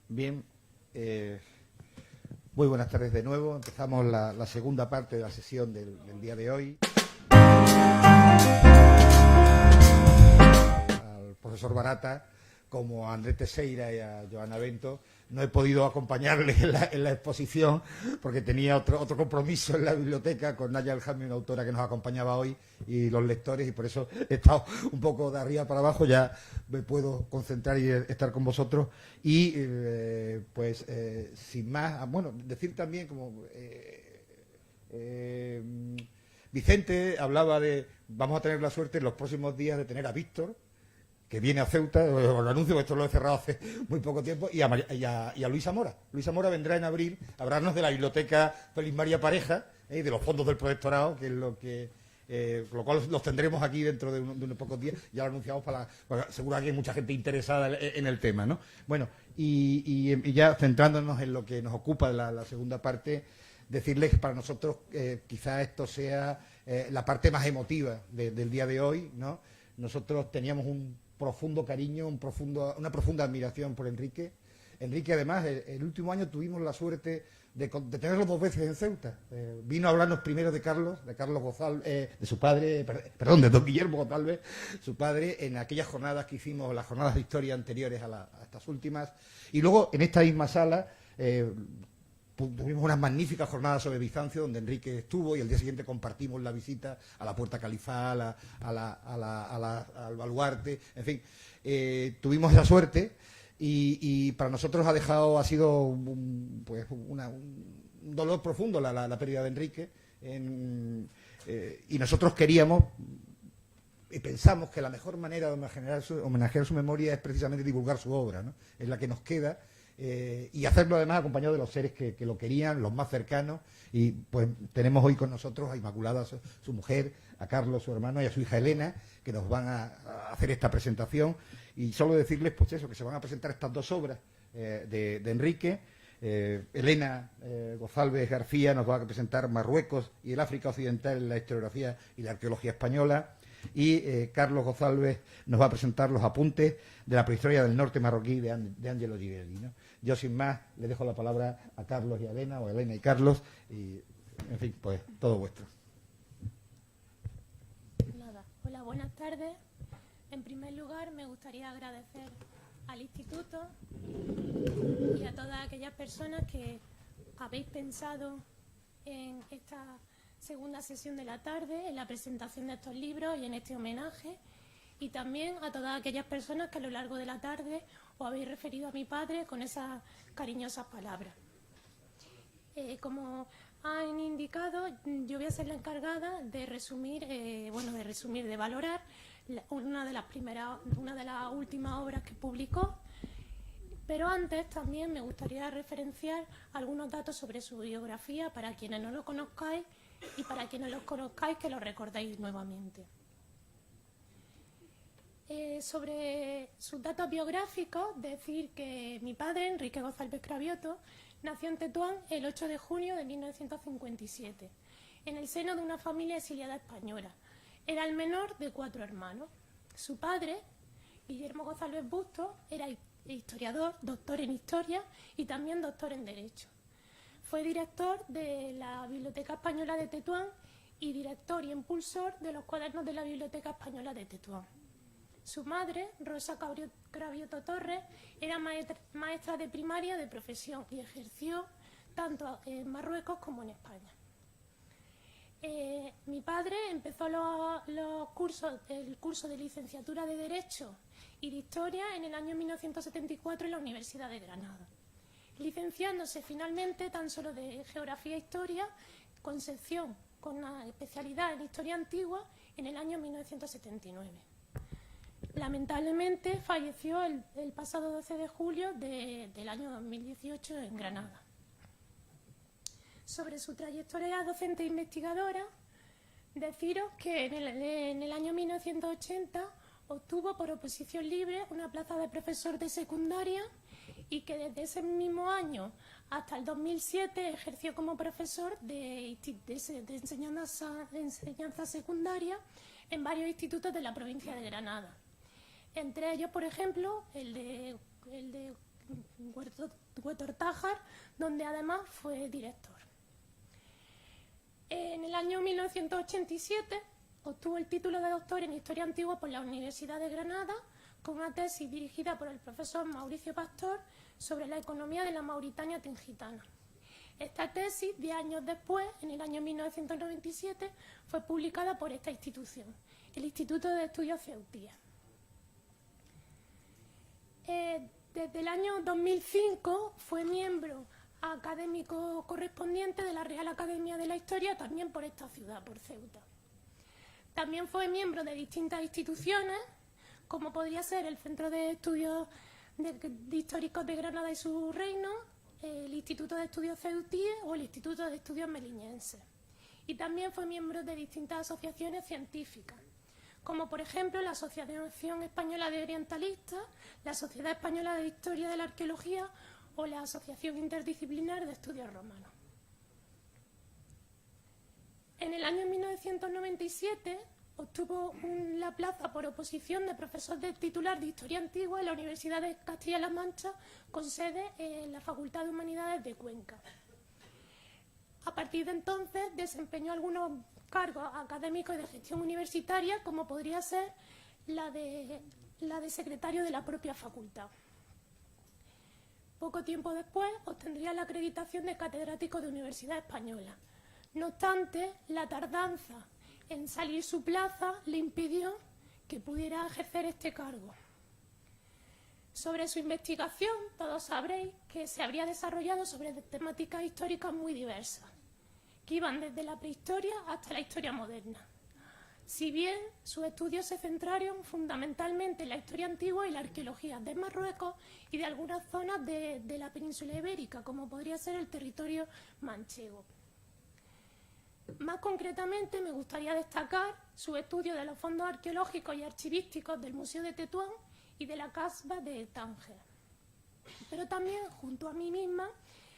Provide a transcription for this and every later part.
Bien, muy buenas tardes de nuevo. Empezamos la segunda parte de la sesión del día de hoy. Al profesor Barata, como a Andrés Teixeira y a Joana Bento, no he podido acompañarle en la exposición porque tenía otro compromiso en la biblioteca con Naya Aljami, una autora que nos acompañaba hoy, y los lectores, y por eso he estado un poco de arriba para abajo. Ya me puedo concentrar y estar con vosotros. Y sin más, bueno, decir también como Vicente hablaba de, vamos a tener la suerte en los próximos días de tener a Víctor, que viene a Ceuta, os lo anuncio, esto lo he cerrado hace muy poco tiempo, y a Luisa Mora. Luisa Mora vendrá en abril a hablarnos de la biblioteca Félix María Pareja, y de los fondos del protectorado, que es lo que... con lo cual los tendremos aquí dentro de unos pocos días. Ya lo anunciamos seguro que hay mucha gente interesada en el tema, ¿no? Bueno, y ya centrándonos en lo que nos ocupa la segunda parte, decirles que para nosotros quizá esto sea la parte más emotiva del día de hoy, ¿no? Nosotros teníamos un profundo cariño, una profunda admiración por Enrique. Enrique, además, el último año tuvimos la suerte de tenerlo 2 veces en Ceuta. Vino a hablarnos primero de Carlos González, de su padre, perdón, de don Guillermo González, su padre, en aquellas jornadas que hicimos, las jornadas de historia anteriores a estas últimas. Y luego, en esta misma sala, tuvimos unas magníficas jornadas sobre Bizancio, donde Enrique estuvo, y el día siguiente compartimos la visita a la Puerta Califá, al Baluarte, en fin. Tuvimos esa suerte. Y para nosotros ha sido un dolor profundo la pérdida de Enrique, y nosotros queríamos y pensamos que la mejor manera de homenajear su memoria es precisamente divulgar su obra, ¿no? Es la que nos queda, y hacerlo además acompañado de los seres que lo querían, los más cercanos. Y pues tenemos hoy con nosotros a Inmaculada, su mujer, a Carlos, su hermano, y a su hija Elena, que nos van a hacer esta presentación. Y solo decirles, pues eso, que se van a presentar estas 2 obras de Enrique. Elena González García nos va a presentar Marruecos y el África Occidental en la historiografía y la arqueología española. Y Carlos González nos va a presentar los apuntes de la prehistoria del norte marroquí de Angelo Girelli, ¿no? Yo, sin más, le dejo la palabra a Carlos y a Elena, o a Elena y Carlos, y, en fin, pues todo vuestro. Nada. Hola, buenas tardes. En primer lugar, me gustaría agradecer al Instituto y a todas aquellas personas que habéis pensado en esta segunda sesión de la tarde, en la presentación de estos libros y en este homenaje, y también a todas aquellas personas que a lo largo de la tarde os habéis referido a mi padre con esas cariñosas palabras. Como han indicado, yo voy a ser la encargada de resumir, de valorar una de las últimas obras que publicó, pero antes también me gustaría referenciar algunos datos sobre su biografía para quienes no lo conozcáis, y para quienes los conozcáis que lo recordéis nuevamente. Sobre sus datos biográficos, decir que mi padre, Enrique González Cravioto, Nació en Tetuán el 8 de junio de 1957, en el seno de una familia exiliada española. Era el menor de 4 hermanos. Su padre, Guillermo González Bustos, era historiador, doctor en Historia y también doctor en Derecho. Fue director de la Biblioteca Española de Tetuán y director y impulsor de los cuadernos de la Biblioteca Española de Tetuán. Su madre, Rosa Cravioto Torres, era maestra de primaria de profesión y ejerció tanto en Marruecos como en España. Mi padre empezó el curso de licenciatura de Derecho y de Historia en el año 1974 en la Universidad de Granada, licenciándose finalmente tan solo de Geografía e Historia, con sección con una especialidad en Historia Antigua en el año 1979. Lamentablemente falleció el pasado 12 de julio del año 2018 en Granada. Sobre su trayectoria docente e investigadora, deciros que en el año 1980 obtuvo por oposición libre una plaza de profesor de secundaria y que desde ese mismo año hasta el 2007 ejerció como profesor de enseñanza secundaria en varios institutos de la provincia de Granada. Entre ellos, por ejemplo, el de Huetortájar, donde además fue director. En el año 1987 obtuvo el título de doctor en Historia Antigua por la Universidad de Granada, con una tesis dirigida por el profesor Mauricio Pastor sobre la economía de la Mauritania tingitana. Esta tesis, 10 años después, en el año 1997, fue publicada por esta institución, el Instituto de Estudios Ceutíes. Desde el año 2005 fue miembro académico correspondiente de la Real Academia de la Historia, también por esta ciudad, por Ceuta. También fue miembro de distintas instituciones, como podría ser el Centro de Estudios Históricos de Granada y su Reino, el Instituto de Estudios Ceutíes o el Instituto de Estudios Meliñenses. Y también fue miembro de distintas asociaciones científicas, como por ejemplo la Asociación Española de Orientalistas, la Sociedad Española de Historia de la Arqueología o la Asociación Interdisciplinar de Estudios Romanos. En el año 1997 obtuvo la plaza por oposición de profesor de titular de Historia Antigua en la Universidad de Castilla-La Mancha, con sede en la Facultad de Humanidades de Cuenca. A partir de entonces desempeñó algunos cargos académicos y de gestión universitaria, como podría ser la de secretario de la propia facultad. Poco tiempo después obtendría la acreditación de catedrático de Universidad Española. No obstante, la tardanza en salir su plaza le impidió que pudiera ejercer este cargo. Sobre su investigación, todos sabréis que se habría desarrollado sobre temáticas históricas muy diversas, que iban desde la prehistoria hasta la historia moderna. Si bien sus estudios se centraron fundamentalmente en la historia antigua y la arqueología de Marruecos y de algunas zonas de la península ibérica, como podría ser el territorio manchego. Más concretamente, me gustaría destacar su estudio de los fondos arqueológicos y archivísticos del Museo de Tetuán y de la Casba de Tánger. Pero también, junto a mí misma,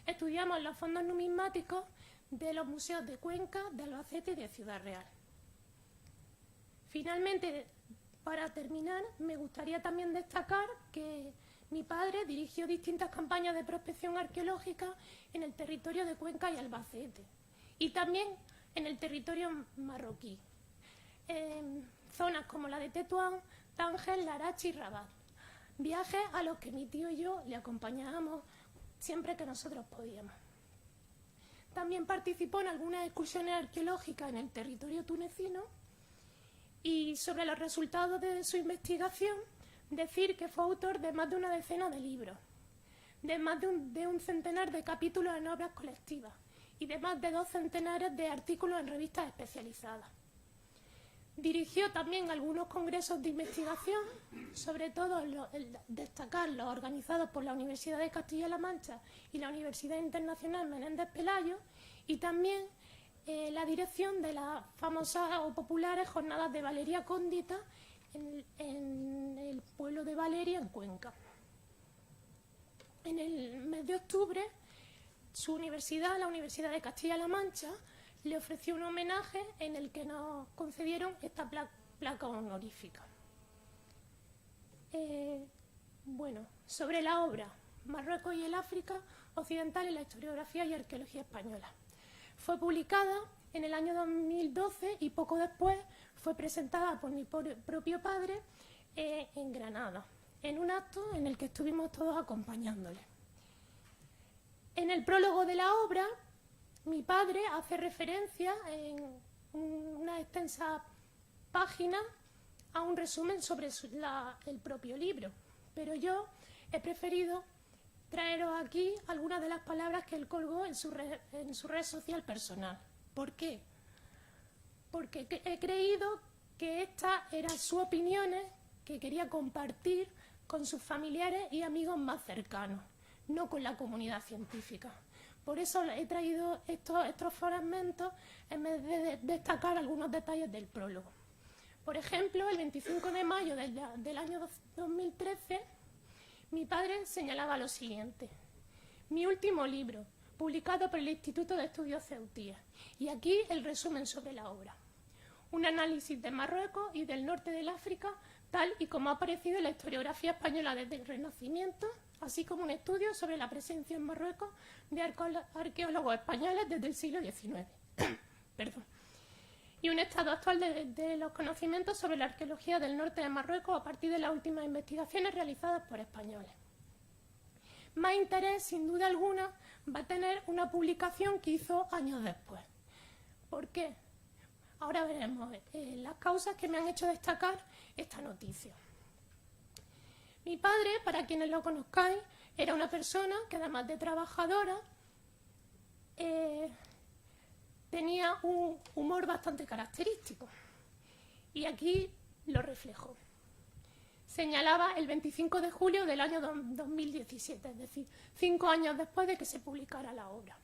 estudiamos los fondos numismáticos de los museos de Cuenca, de Albacete y de Ciudad Real. Finalmente, para terminar, me gustaría también destacar que mi padre dirigió distintas campañas de prospección arqueológica en el territorio de Cuenca y Albacete, y también en el territorio marroquí, en zonas como la de Tetuán, Tánger, Larache y Rabat. Viajes a los que mi tío y yo le acompañábamos siempre que nosotros podíamos. También participó en algunas excursiones arqueológicas en el territorio tunecino y sobre los resultados de su investigación, decir que fue autor de más de una decena de libros, de más de un centenar de capítulos en obras colectivas y de más de 2 centenares de artículos en revistas especializadas. Dirigió también algunos congresos de investigación, sobre todo destacar los organizados por la Universidad de Castilla-La Mancha y la Universidad Internacional Menéndez Pelayo, y también la dirección de las famosas o populares jornadas de Valeria Cóndita en el pueblo de Valeria, en Cuenca. En el mes de octubre su universidad, la Universidad de Castilla-La Mancha, le ofreció un homenaje en el que nos concedieron esta placa honorífica. Bueno, sobre la obra Marruecos y el África Occidental en la historiografía y arqueología española. Fue publicada en el año 2012 y poco después fue presentada por mi propio padre en Granada, en un acto en el que estuvimos todos acompañándole. En el prólogo de la obra, mi padre hace referencia en una extensa página a un resumen sobre el propio libro, pero yo he preferido traeros aquí algunas de las palabras que él colgó en su red social personal. ¿Por qué? Porque he creído que estas eran sus opiniones que quería compartir con sus familiares y amigos más cercanos, no con la comunidad científica. Por eso he traído estos fragmentos en vez de destacar algunos detalles del prólogo. Por ejemplo, el 25 de mayo del año 2013, mi padre señalaba lo siguiente: mi último libro, publicado por el Instituto de Estudios Ceutíes. Y aquí el resumen sobre la obra. Un análisis de Marruecos y del norte del África, tal y como ha aparecido en la historiografía española desde el Renacimiento, así como un estudio sobre la presencia en Marruecos de arqueólogos españoles desde el siglo XIX. Perdón. Y un estado actual de los conocimientos sobre la arqueología del norte de Marruecos a partir de las últimas investigaciones realizadas por españoles. Más interés, sin duda alguna, va a tener una publicación que hizo años después. ¿Por qué? Ahora veremos las causas que me han hecho destacar esta noticia. Mi padre, para quienes lo conozcáis, era una persona que, además de trabajadora, tenía un humor bastante característico. Y aquí lo reflejo. Señalaba el 25 de julio del año 2017, es decir, 5 años después de que se publicara la obra.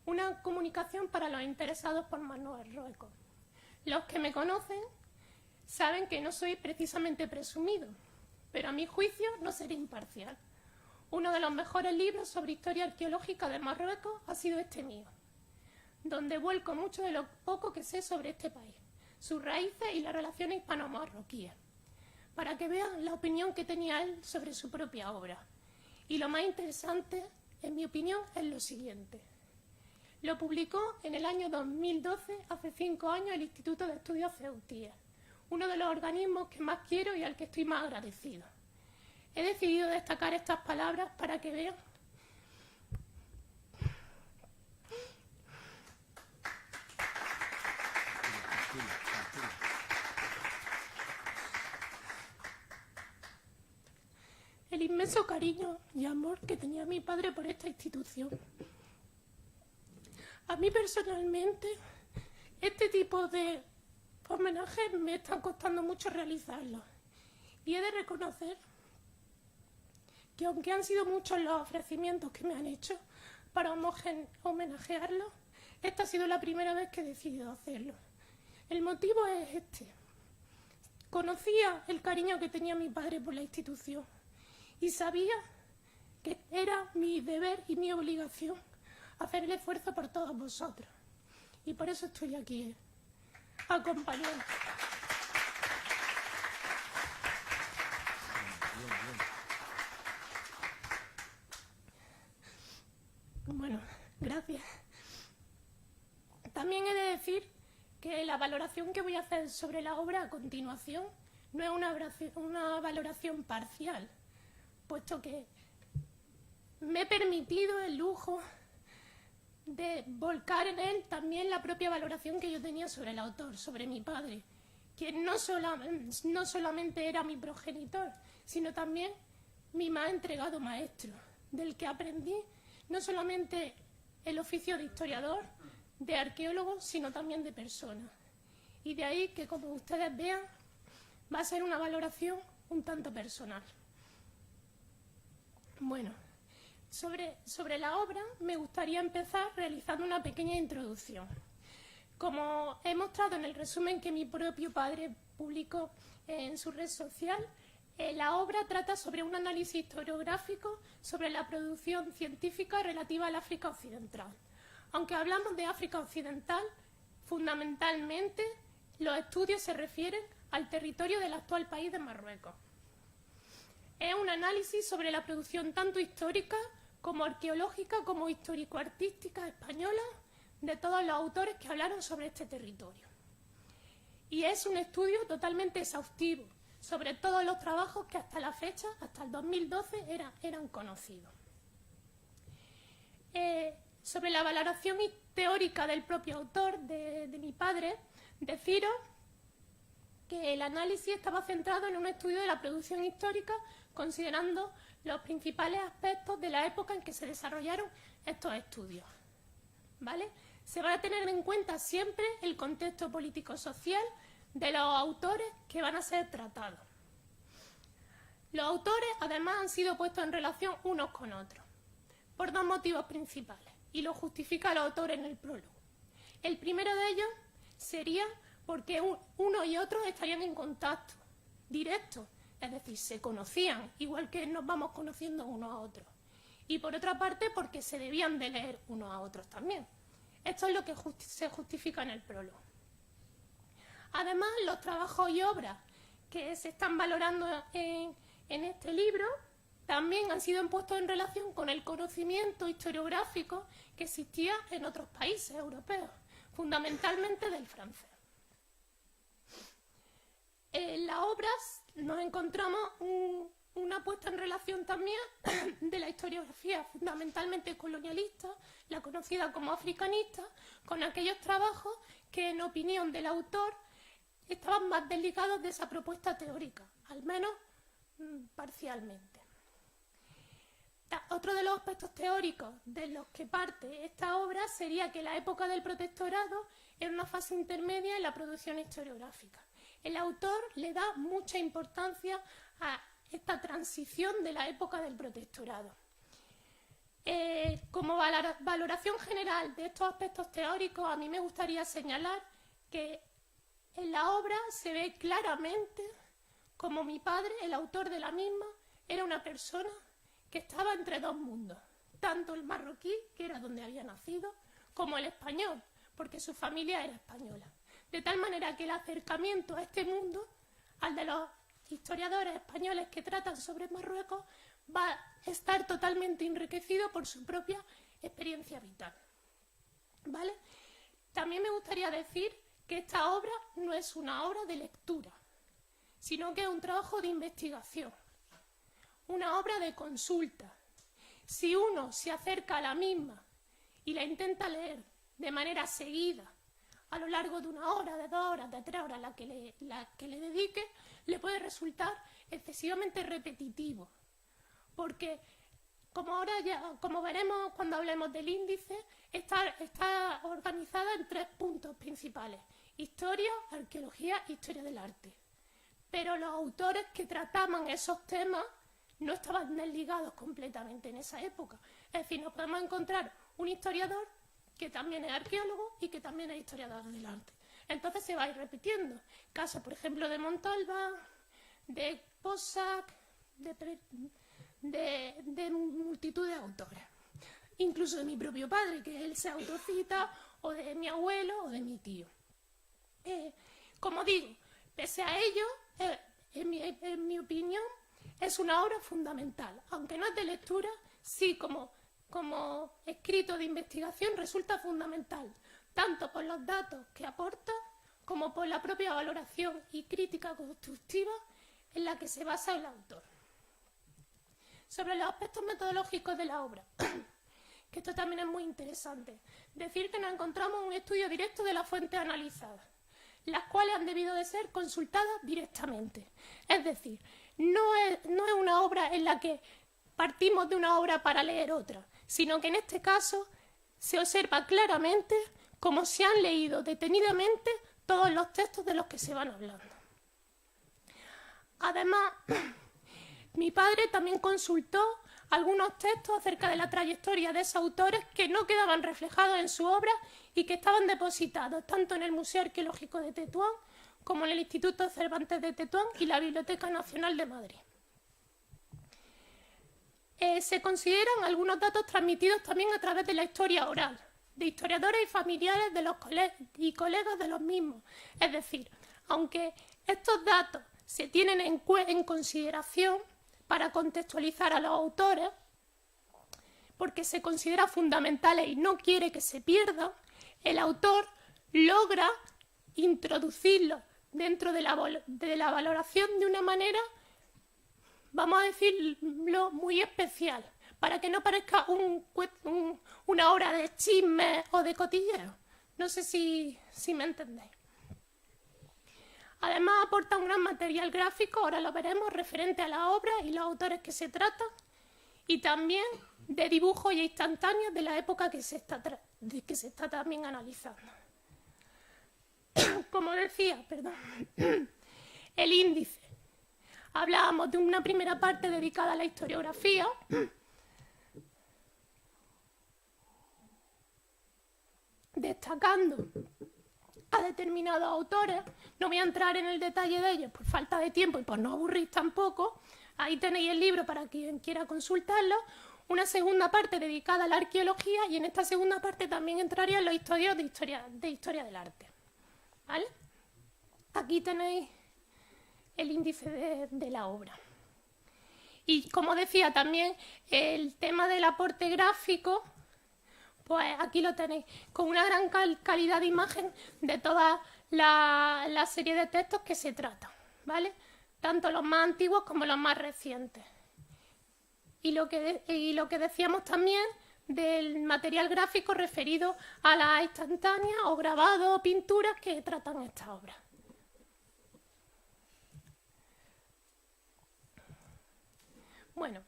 Una comunicación para los interesados por Marruecos. Los que me conocen saben que no soy precisamente presumido, pero a mi juicio no seré imparcial. Uno de los mejores libros sobre historia arqueológica de Marruecos ha sido este mío, donde vuelco mucho de lo poco que sé sobre este país, sus raíces y las relaciones hispano-marroquíes, para que vean la opinión que tenía él sobre su propia obra. Y lo más interesante, en mi opinión, es lo siguiente. Lo publicó en el año 2012, hace 5 años, el Instituto de Estudios Ceutíes, uno de los organismos que más quiero y al que estoy más agradecido. He decidido destacar estas palabras para que vean el inmenso cariño y amor que tenía mi padre por esta institución. A mí personalmente, este tipo de homenajes me están costando mucho realizarlos. Y he de reconocer que aunque han sido muchos los ofrecimientos que me han hecho para homenajearlos, esta ha sido la primera vez que he decidido hacerlo. El motivo es este. Conocía el cariño que tenía mi padre por la institución y sabía que era mi deber y mi obligación hacer el esfuerzo por todos vosotros. Y por eso estoy aquí, acompañando. Bueno, gracias. También he de decir que la valoración que voy a hacer sobre la obra a continuación no es una valoración parcial, puesto que me he permitido el lujo de volcar en él también la propia valoración que yo tenía sobre el autor, sobre mi padre, quien no solamente era mi progenitor, sino también mi más entregado maestro, del que aprendí no solamente el oficio de historiador, de arqueólogo, sino también de persona. Y de ahí que, como ustedes vean, va a ser una valoración un tanto personal. Bueno, sobre la obra me gustaría empezar realizando una pequeña introducción. Como he mostrado en el resumen que mi propio padre publicó en su red social, La obra trata sobre un análisis historiográfico sobre la producción científica relativa al África Occidental. Aunque hablamos de África Occidental, fundamentalmente los estudios se refieren al territorio del actual país de Marruecos. Es un análisis sobre la producción tanto histórica como arqueológica como histórico-artística española de todos los autores que hablaron sobre este territorio. Y es un estudio totalmente exhaustivo sobre todos los trabajos que hasta la fecha, hasta el 2012, eran conocidos. Sobre la valoración teórica del propio autor, de mi padre, deciros que el análisis estaba centrado en un estudio de la producción histórica, considerando los principales aspectos de la época en que se desarrollaron estos estudios, ¿vale? Se va a tener en cuenta siempre el contexto político-social de los autores que van a ser tratados. Los autores, además, han sido puestos en relación unos con otros, por dos motivos principales, y lo justifica el autor en el prólogo. El primero de ellos sería porque uno y otro estarían en contacto directo, es decir, se conocían, igual que nos vamos conociendo unos a otros. Y por otra parte, porque se debían de leer unos a otros también. Esto es lo que se justifica en el prólogo. Además, los trabajos y obras que se están valorando en este libro también han sido puestos en relación con el conocimiento historiográfico que existía en otros países europeos, fundamentalmente del francés. En las obras nos encontramos una puesta en relación también de la historiografía fundamentalmente colonialista, la conocida como africanista, con aquellos trabajos que, en opinión del autor, estaban más desligados de esa propuesta teórica, al menos parcialmente. Otro de los aspectos teóricos de los que parte esta obra sería que la época del protectorado era una fase intermedia en la producción historiográfica. El autor le da mucha importancia a esta transición de la época del protectorado. Como valoración general de estos aspectos teóricos, a mí me gustaría señalar que en la obra se ve claramente cómo mi padre, el autor de la misma, era una persona que estaba entre dos mundos, tanto el marroquí, que era donde había nacido, como el español, porque su familia era española. De tal manera que el acercamiento a este mundo, al de los historiadores españoles que tratan sobre Marruecos, va a estar totalmente enriquecido por su propia experiencia vital, ¿vale? También me gustaría decir que esta obra no es una obra de lectura, sino que es un trabajo de investigación, una obra de consulta. Si uno se acerca a la misma y la intenta leer de manera seguida, a lo largo de 1 hora, de 2 horas, de 3 horas, la que le dedique, le puede resultar excesivamente repetitivo. Porque, como veremos cuando hablemos del índice, está organizada en 3 puntos principales: historia, arqueología, historia del arte. Pero los autores que trataban esos temas no estaban desligados completamente en esa época. Es decir, nos podemos encontrar un historiador que también es arqueólogo y que también es historiador del arte. Entonces se va a ir repitiendo. Casos, por ejemplo, de Montalva, de Possac, de multitud de autores. Incluso de mi propio padre, que él se autocita, o de mi abuelo, o de mi tío. Como digo, pese a ello, en mi opinión, es una obra fundamental. Aunque no es de lectura, sí como escrito de investigación resulta fundamental, tanto por los datos que aporta como por la propia valoración y crítica constructiva en la que se basa el autor. Sobre los aspectos metodológicos de la obra, que esto también es muy interesante, decir que nos encontramos un estudio directo de las fuentes analizadas, las cuales han debido de ser consultadas directamente. Es decir, no es una obra en la que partimos de una obra para leer otra, sino que en este caso se observa claramente cómo se han leído detenidamente todos los textos de los que se van hablando. Además, mi padre también consultó algunos textos acerca de la trayectoria de esos autores que no quedaban reflejados en su obra y que estaban depositados tanto en el Museo Arqueológico de Tetuán como en el Instituto Cervantes de Tetuán y la Biblioteca Nacional de Madrid. se consideran algunos datos transmitidos también a través de la historia oral, de historiadores y familiares de los colegas de los mismos. Es decir, aunque estos datos se tienen en consideración para contextualizar a los autores, porque se considera fundamentales y no quiere que se pierdan, el autor logra introducirlos dentro de la valoración de una manera, vamos a decirlo, muy especial, para que no parezca una obra de chisme o de cotilleo. No sé si me entendéis. Además aporta un gran material gráfico, ahora lo veremos, referente a la obra y los autores que se tratan, y también de dibujos y instantáneos de la época que se está también analizando. Como decía, el índice. Hablábamos de una primera parte dedicada a la historiografía, destacando a determinados autores. No voy a entrar en el detalle de ellos por falta de tiempo y por no aburrir tampoco. Ahí tenéis el libro para quien quiera consultarlo. Una segunda parte dedicada a la arqueología, y en esta segunda parte también entrarían los estudios de historia del arte. ¿Vale? Aquí tenéis el índice de la obra. Y como decía también, el tema del aporte gráfico, pues aquí lo tenéis, con una gran calidad de imagen de toda la serie de textos que se tratan, ¿vale? Tanto los más antiguos como los más recientes. Y lo que decíamos también del material gráfico referido a las instantáneas o grabados o pinturas que tratan esta obra. Bueno,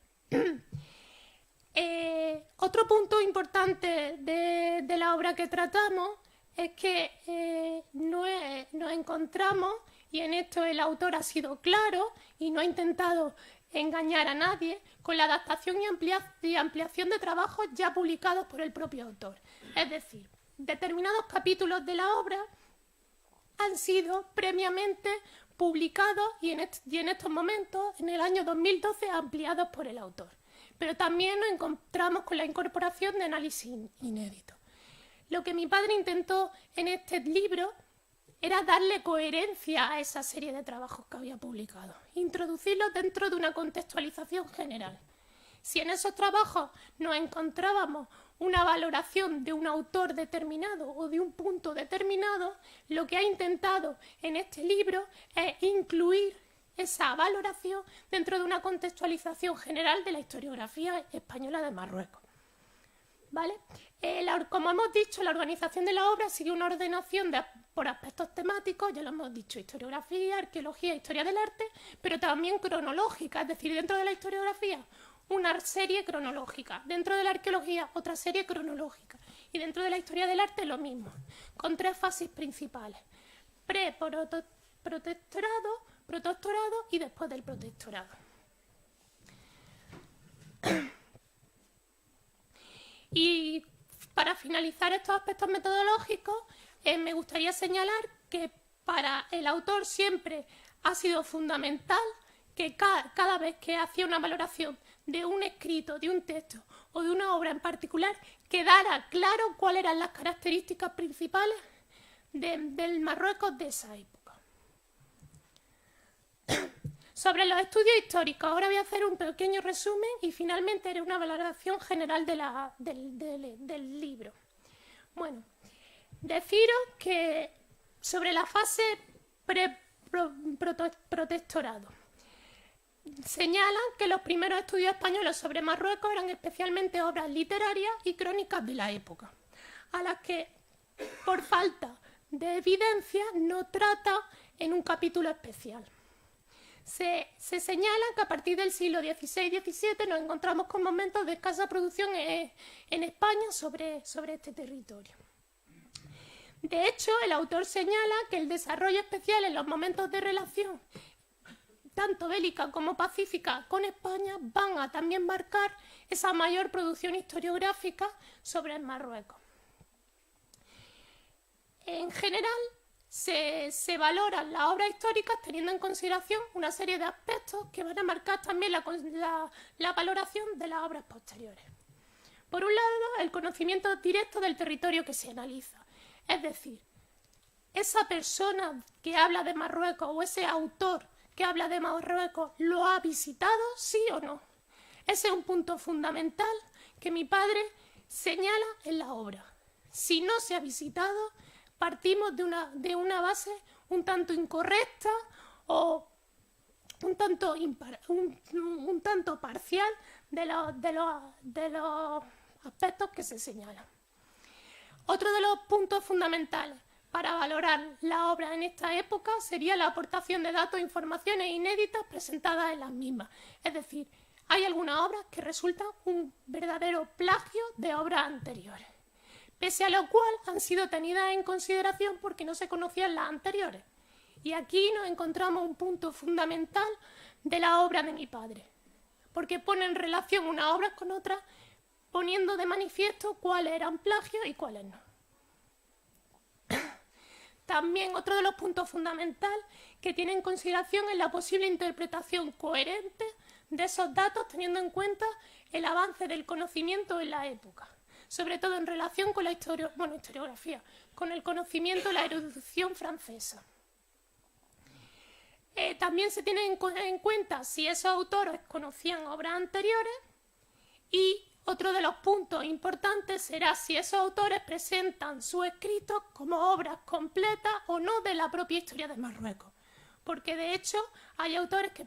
otro punto importante de la obra que tratamos es que nos encontramos, y en esto el autor ha sido claro y no ha intentado engañar a nadie, con la adaptación y ampliación de trabajos ya publicados por el propio autor. Es decir, determinados capítulos de la obra han sido previamente publicados y en estos momentos, en el año 2012, ampliados por el autor. Pero también nos encontramos con la incorporación de análisis inéditos. Lo que mi padre intentó en este libro era darle coherencia a esa serie de trabajos que había publicado, introducirlos dentro de una contextualización general. Si en esos trabajos nos encontrábamos una valoración de un autor determinado o de un punto determinado, lo que ha intentado en este libro es incluir esa valoración dentro de una contextualización general de la historiografía española de Marruecos. ¿Vale? Como hemos dicho, la organización de la obra sigue una ordenación por aspectos temáticos, ya lo hemos dicho, historiografía, arqueología, historia del arte, pero también cronológica, es decir, dentro de la historiografía una serie cronológica, dentro de la arqueología otra serie cronológica y dentro de la historia del arte lo mismo, con tres fases principales: protectorado, protectorado y después del protectorado. Y para finalizar estos aspectos metodológicos, me gustaría señalar que para el autor siempre ha sido fundamental que cada vez que hacía una valoración de un escrito, de un texto o de una obra en particular, quedara claro cuáles eran las características principales del Marruecos de esa época. Sobre los estudios históricos, ahora voy a hacer un pequeño resumen y finalmente haré una valoración general del libro. Bueno, deciros que sobre la fase protectorado, señalan que los primeros estudios españoles sobre Marruecos eran especialmente obras literarias y crónicas de la época, a las que, por falta de evidencia, no trata en un capítulo especial. Se señala que a partir del siglo XVI y XVII nos encontramos con momentos de escasa producción en España sobre este territorio. De hecho, el autor señala que el desarrollo especial en los momentos de relación, tanto bélica como pacífica, con España, van a también marcar esa mayor producción historiográfica sobre el Marruecos. En general, se valoran las obras históricas teniendo en consideración una serie de aspectos que van a marcar también la valoración de las obras posteriores. Por un lado, el conocimiento directo del territorio que se analiza, es decir, esa persona que habla de Marruecos o ese autor que habla de Marruecos, ¿lo ha visitado, sí o no? Ese es un punto fundamental que mi padre señala en la obra. Si no se ha visitado, partimos de una base un tanto incorrecta o un tanto parcial de los aspectos que se señalan. Otro de los puntos fundamentales para valorar la obra en esta época sería la aportación de datos e informaciones inéditas presentadas en las mismas. Es decir, hay algunas obras que resultan un verdadero plagio de obras anteriores, pese a lo cual han sido tenidas en consideración porque no se conocían las anteriores. Y aquí nos encontramos un punto fundamental de la obra de mi padre, porque pone en relación unas obras con otras, poniendo de manifiesto cuáles eran plagios y cuáles no. También otro de los puntos fundamentales que tiene en consideración es la posible interpretación coherente de esos datos teniendo en cuenta el avance del conocimiento en la época, sobre todo en relación con la historiografía, con el conocimiento de la erudición francesa. También se tiene en cuenta si esos autores conocían obras anteriores y otro de los puntos importantes será si esos autores presentan sus escritos como obras completas o no de la propia historia de Marruecos. Porque de hecho hay autores que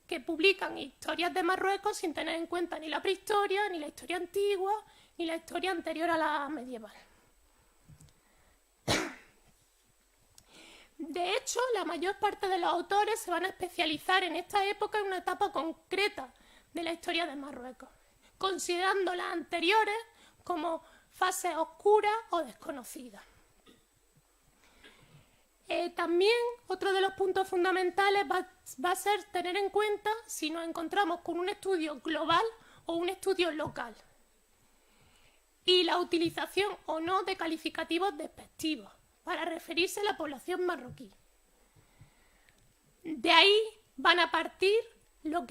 que publican historias de Marruecos sin tener en cuenta ni la prehistoria, ni la historia antigua, ni la historia anterior a la medieval. De hecho, la mayor parte de los autores se van a especializar en esta época en una etapa concreta de la historia de Marruecos, considerando las anteriores como fases oscuras o desconocidas. También otro de los puntos fundamentales va a ser tener en cuenta si nos encontramos con un estudio global o un estudio local y la utilización o no de calificativos despectivos para referirse a la población marroquí. De ahí van a partir de lo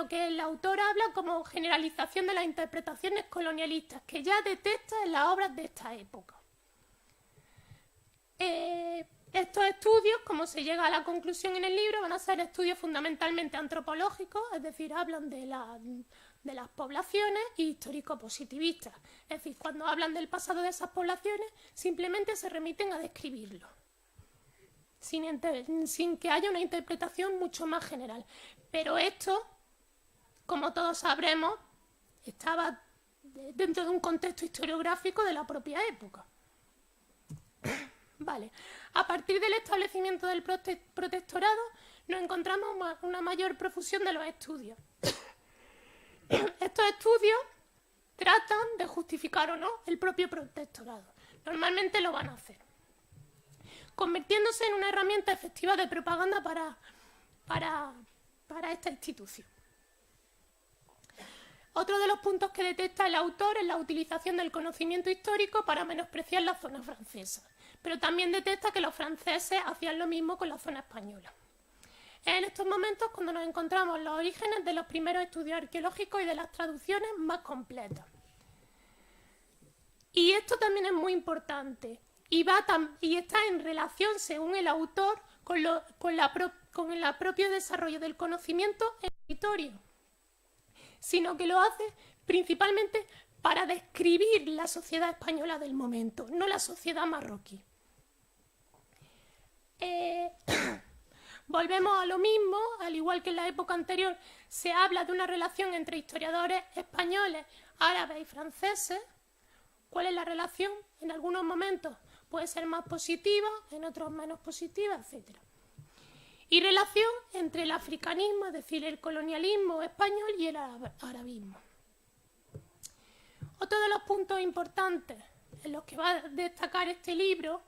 que el autor habla como generalización de las interpretaciones colonialistas que ya detecta en las obras de esta época. Estos estudios, como se llega a la conclusión en el libro, van a ser estudios fundamentalmente antropológicos, es decir, hablan de las poblaciones y histórico-positivistas. Es decir, cuando hablan del pasado de esas poblaciones, simplemente se remiten a describirlo, sin que haya una interpretación mucho más general. Pero esto, como todos sabremos, estaba dentro de un contexto historiográfico de la propia época. Vale. A partir del establecimiento del protectorado nos encontramos una mayor profusión de los estudios. Estos estudios tratan de justificar o no el propio protectorado. Normalmente lo van a hacer, convirtiéndose en una herramienta efectiva de propaganda para esta institución. Otro de los puntos que detecta el autor es la utilización del conocimiento histórico para menospreciar la zona francesa, pero también detecta que los franceses hacían lo mismo con la zona española. Es en estos momentos cuando nos encontramos los orígenes de los primeros estudios arqueológicos y de las traducciones más completas. Y esto también es muy importante y está en relación, según el autor, con el propio desarrollo del conocimiento en el territorio, sino que lo hace principalmente para describir la sociedad española del momento, no la sociedad marroquí. Volvemos a lo mismo, al igual que en la época anterior, se habla de una relación entre historiadores españoles, árabes y franceses. ¿Cuál es la relación? En algunos momentos puede ser más positiva, en otros menos positiva, etc. Y relación entre el africanismo, es decir, el colonialismo español y el arabismo. Otro de los puntos importantes en los que va a destacar este libro,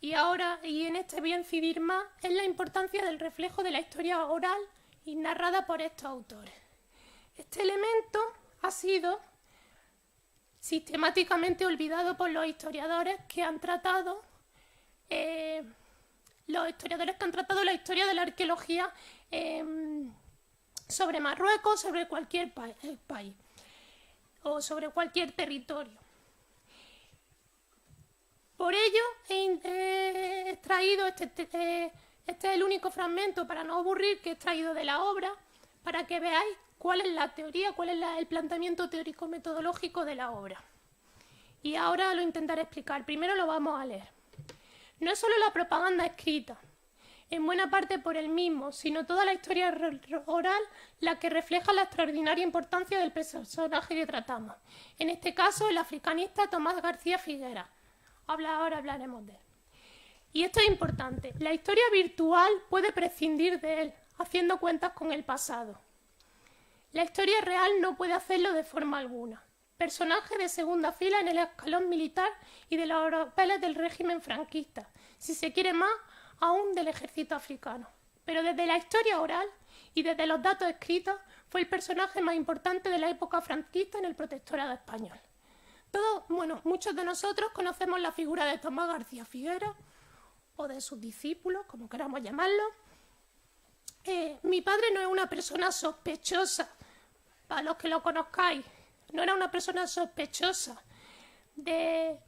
y en este voy a incidir más, es la importancia del reflejo de la historia oral y narrada por estos autores. Este elemento ha sido sistemáticamente olvidado por los historiadores que han tratado la historia de la arqueología sobre Marruecos, sobre cualquier país o sobre cualquier territorio. Por ello he extraído este es el único fragmento, para no aburrir, que he extraído de la obra, para que veáis cuál es la teoría, cuál es el planteamiento teórico-metodológico de la obra. Y ahora lo intentaré explicar. Primero lo vamos a leer. No es solo la propaganda escrita, en buena parte por el mismo, sino toda la historia oral la que refleja la extraordinaria importancia del personaje que tratamos. En este caso, el africanista Tomás García Figueras. Ahora hablaremos de él. Y esto es importante. La historia virtual puede prescindir de él, haciendo cuentas con el pasado. La historia real no puede hacerlo de forma alguna. Personaje de segunda fila en el escalón militar y de los oropeles del régimen franquista, si se quiere más, aún del ejército africano. Pero desde la historia oral y desde los datos escritos, fue el personaje más importante de la época franquista en el protectorado español. Muchos de nosotros conocemos la figura de Tomás García Figueras, o de sus discípulos, como queramos llamarlo. Mi padre no es una persona sospechosa, para los que lo conozcáis, no era una persona sospechosa de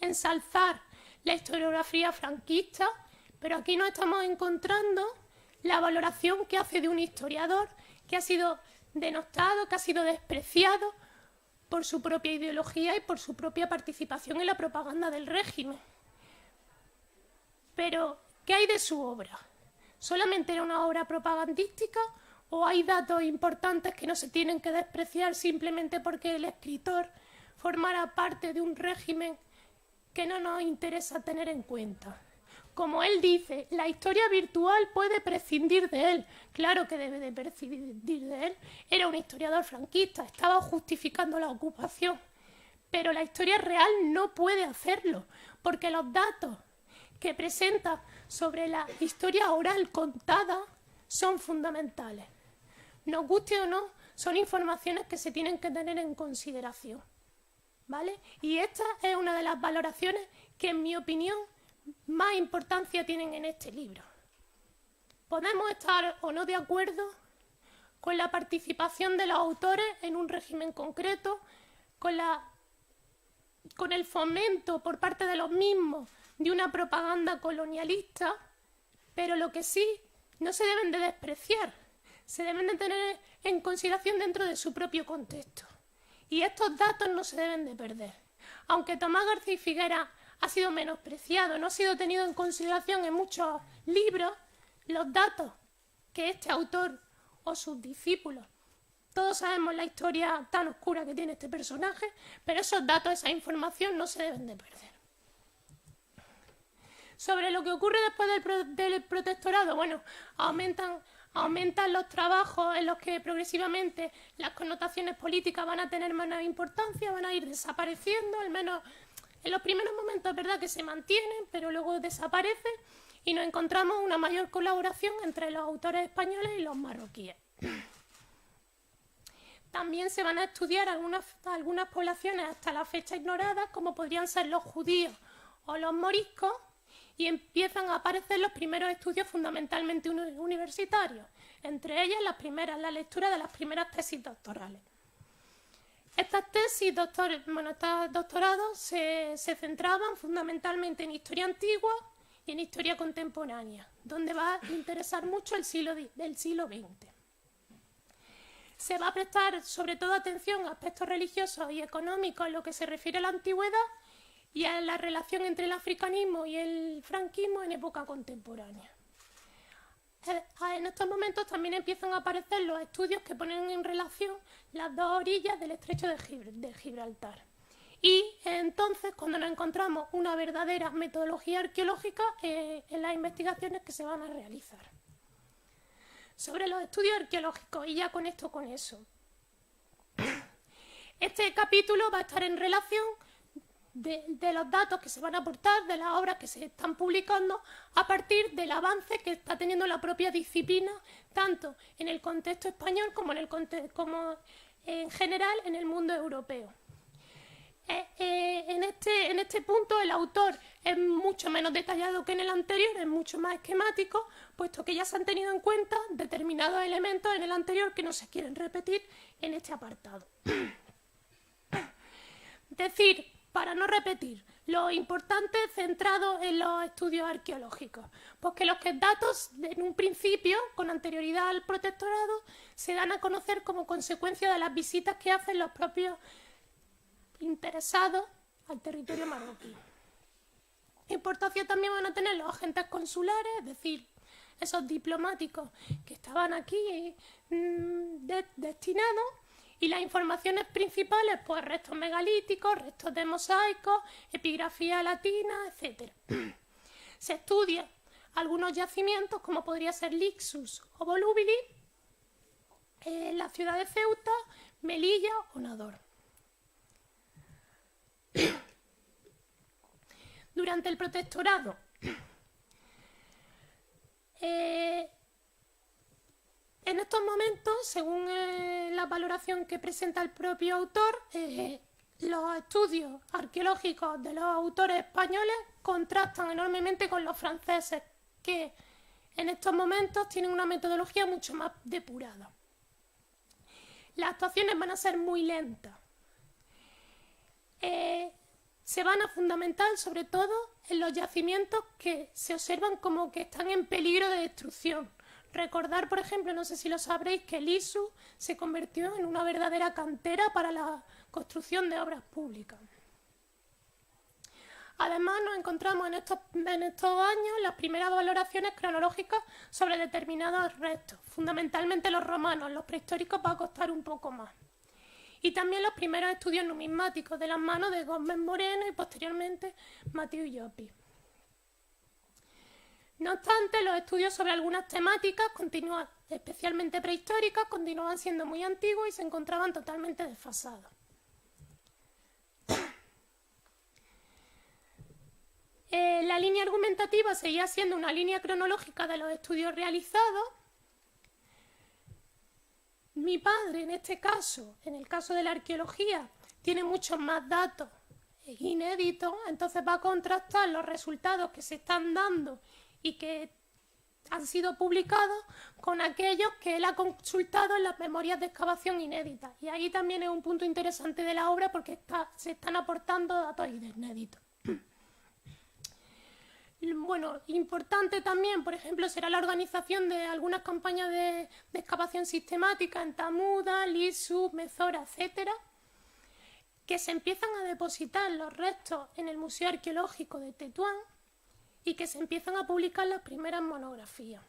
ensalzar la historiografía franquista, pero aquí nos estamos encontrando la valoración que hace de un historiador que ha sido denostado, que ha sido despreciado por su propia ideología y por su propia participación en la propaganda del régimen. Pero, ¿qué hay de su obra? ¿Solamente era una obra propagandística o hay datos importantes que no se tienen que despreciar simplemente porque el escritor formara parte de un régimen que no nos interesa tener en cuenta? Como él dice, la historia virtual puede prescindir de él. Claro que debe de prescindir de él. Era un historiador franquista, estaba justificando la ocupación. Pero la historia real no puede hacerlo, porque los datos que presenta sobre la historia oral contada son fundamentales. Nos guste o no, son informaciones que se tienen que tener en consideración, ¿vale? Y esta es una de las valoraciones que, en mi opinión, más importancia tienen en este libro. Podemos estar o no de acuerdo con la participación de los autores en un régimen concreto, con el fomento por parte de los mismos de una propaganda colonialista, pero lo que sí no se deben de despreciar, se deben de tener en consideración dentro de su propio contexto. Y estos datos no se deben de perder. Aunque Tomás García Figueras ha sido menospreciado, no ha sido tenido en consideración en muchos libros, los datos que este autor o sus discípulos, todos sabemos la historia tan oscura que tiene este personaje, pero esos datos, esa información no se deben de perder. Sobre lo que ocurre después del protectorado, aumentan los trabajos en los que progresivamente las connotaciones políticas van a tener menos importancia, van a ir desapareciendo, al menos en los primeros momentos es verdad que se mantienen, pero luego desaparecen y nos encontramos una mayor colaboración entre los autores españoles y los marroquíes. También se van a estudiar algunas poblaciones hasta la fecha ignoradas, como podrían ser los judíos o los moriscos, y empiezan a aparecer los primeros estudios fundamentalmente universitarios, entre ellas la lectura de las primeras tesis doctorales. Estas tesis, estos doctorados se centraban fundamentalmente en historia antigua y en historia contemporánea, donde va a interesar mucho del siglo XX. Se va a prestar sobre todo atención a aspectos religiosos y económicos en lo que se refiere a la antigüedad y a la relación entre el africanismo y el franquismo en época contemporánea. En estos momentos también empiezan a aparecer los estudios que ponen en relación las dos orillas del estrecho de Gibraltar. Y entonces, cuando nos encontramos una verdadera metodología arqueológica en las investigaciones que se van a realizar. Sobre los estudios arqueológicos, y ya con eso. Este capítulo va a estar en relación de los datos que se van a aportar, de las obras que se están publicando, a partir del avance que está teniendo la propia disciplina, tanto en el contexto español como en general en el mundo europeo. En este punto el autor es mucho menos detallado que en el anterior, es mucho más esquemático, puesto que ya se han tenido en cuenta determinados elementos en el anterior que no se quieren repetir en este apartado. Decir, para no repetir, lo importante centrado en los estudios arqueológicos, porque los datos en un principio, con anterioridad al protectorado, se dan a conocer como consecuencia de las visitas que hacen los propios interesados al territorio marroquí. Importancia también van a tener los agentes consulares, es decir, esos diplomáticos que estaban aquí destinados, y las informaciones principales, pues restos megalíticos, restos de mosaicos, epigrafía latina, etc. Se estudian algunos yacimientos, como podría ser Lixus o Volúbili, en la ciudad de Ceuta, Melilla o Nador. Durante el protectorado, en estos momentos, según la valoración que presenta el propio autor, los estudios arqueológicos de los autores españoles contrastan enormemente con los franceses, que en estos momentos tienen una metodología mucho más depurada. Las actuaciones van a ser muy lentas. Se van a fundamentar sobre todo en los yacimientos que se observan como que están en peligro de destrucción. Recordar, por ejemplo, no sé si lo sabréis, que el ISU se convirtió en una verdadera cantera para la construcción de obras públicas. Además, nos encontramos en estos años las primeras valoraciones cronológicas sobre determinados restos. Fundamentalmente los romanos, los prehistóricos va a costar un poco más. Y también los primeros estudios numismáticos de las manos de Gómez Moreno y posteriormente Mathieu Llopis. No obstante, los estudios sobre algunas temáticas, especialmente prehistóricas, continuaban siendo muy antiguos y se encontraban totalmente desfasados. La línea argumentativa seguía siendo una línea cronológica de los estudios realizados. Mi padre, en este caso, en el caso de la arqueología, tiene muchos más datos inéditos, entonces va a contrastar los resultados que se están dando y que han sido publicados con aquellos que él ha consultado en las memorias de excavación inéditas. Y ahí también es un punto interesante de la obra porque se están aportando datos inéditos. Bueno, importante también, por ejemplo, será la organización de algunas campañas de excavación sistemática en Tamuda, Lisu, Mezora, etcétera, que se empiezan a depositar los restos en el Museo Arqueológico de Tetuán y que se empiezan a publicar las primeras monografías.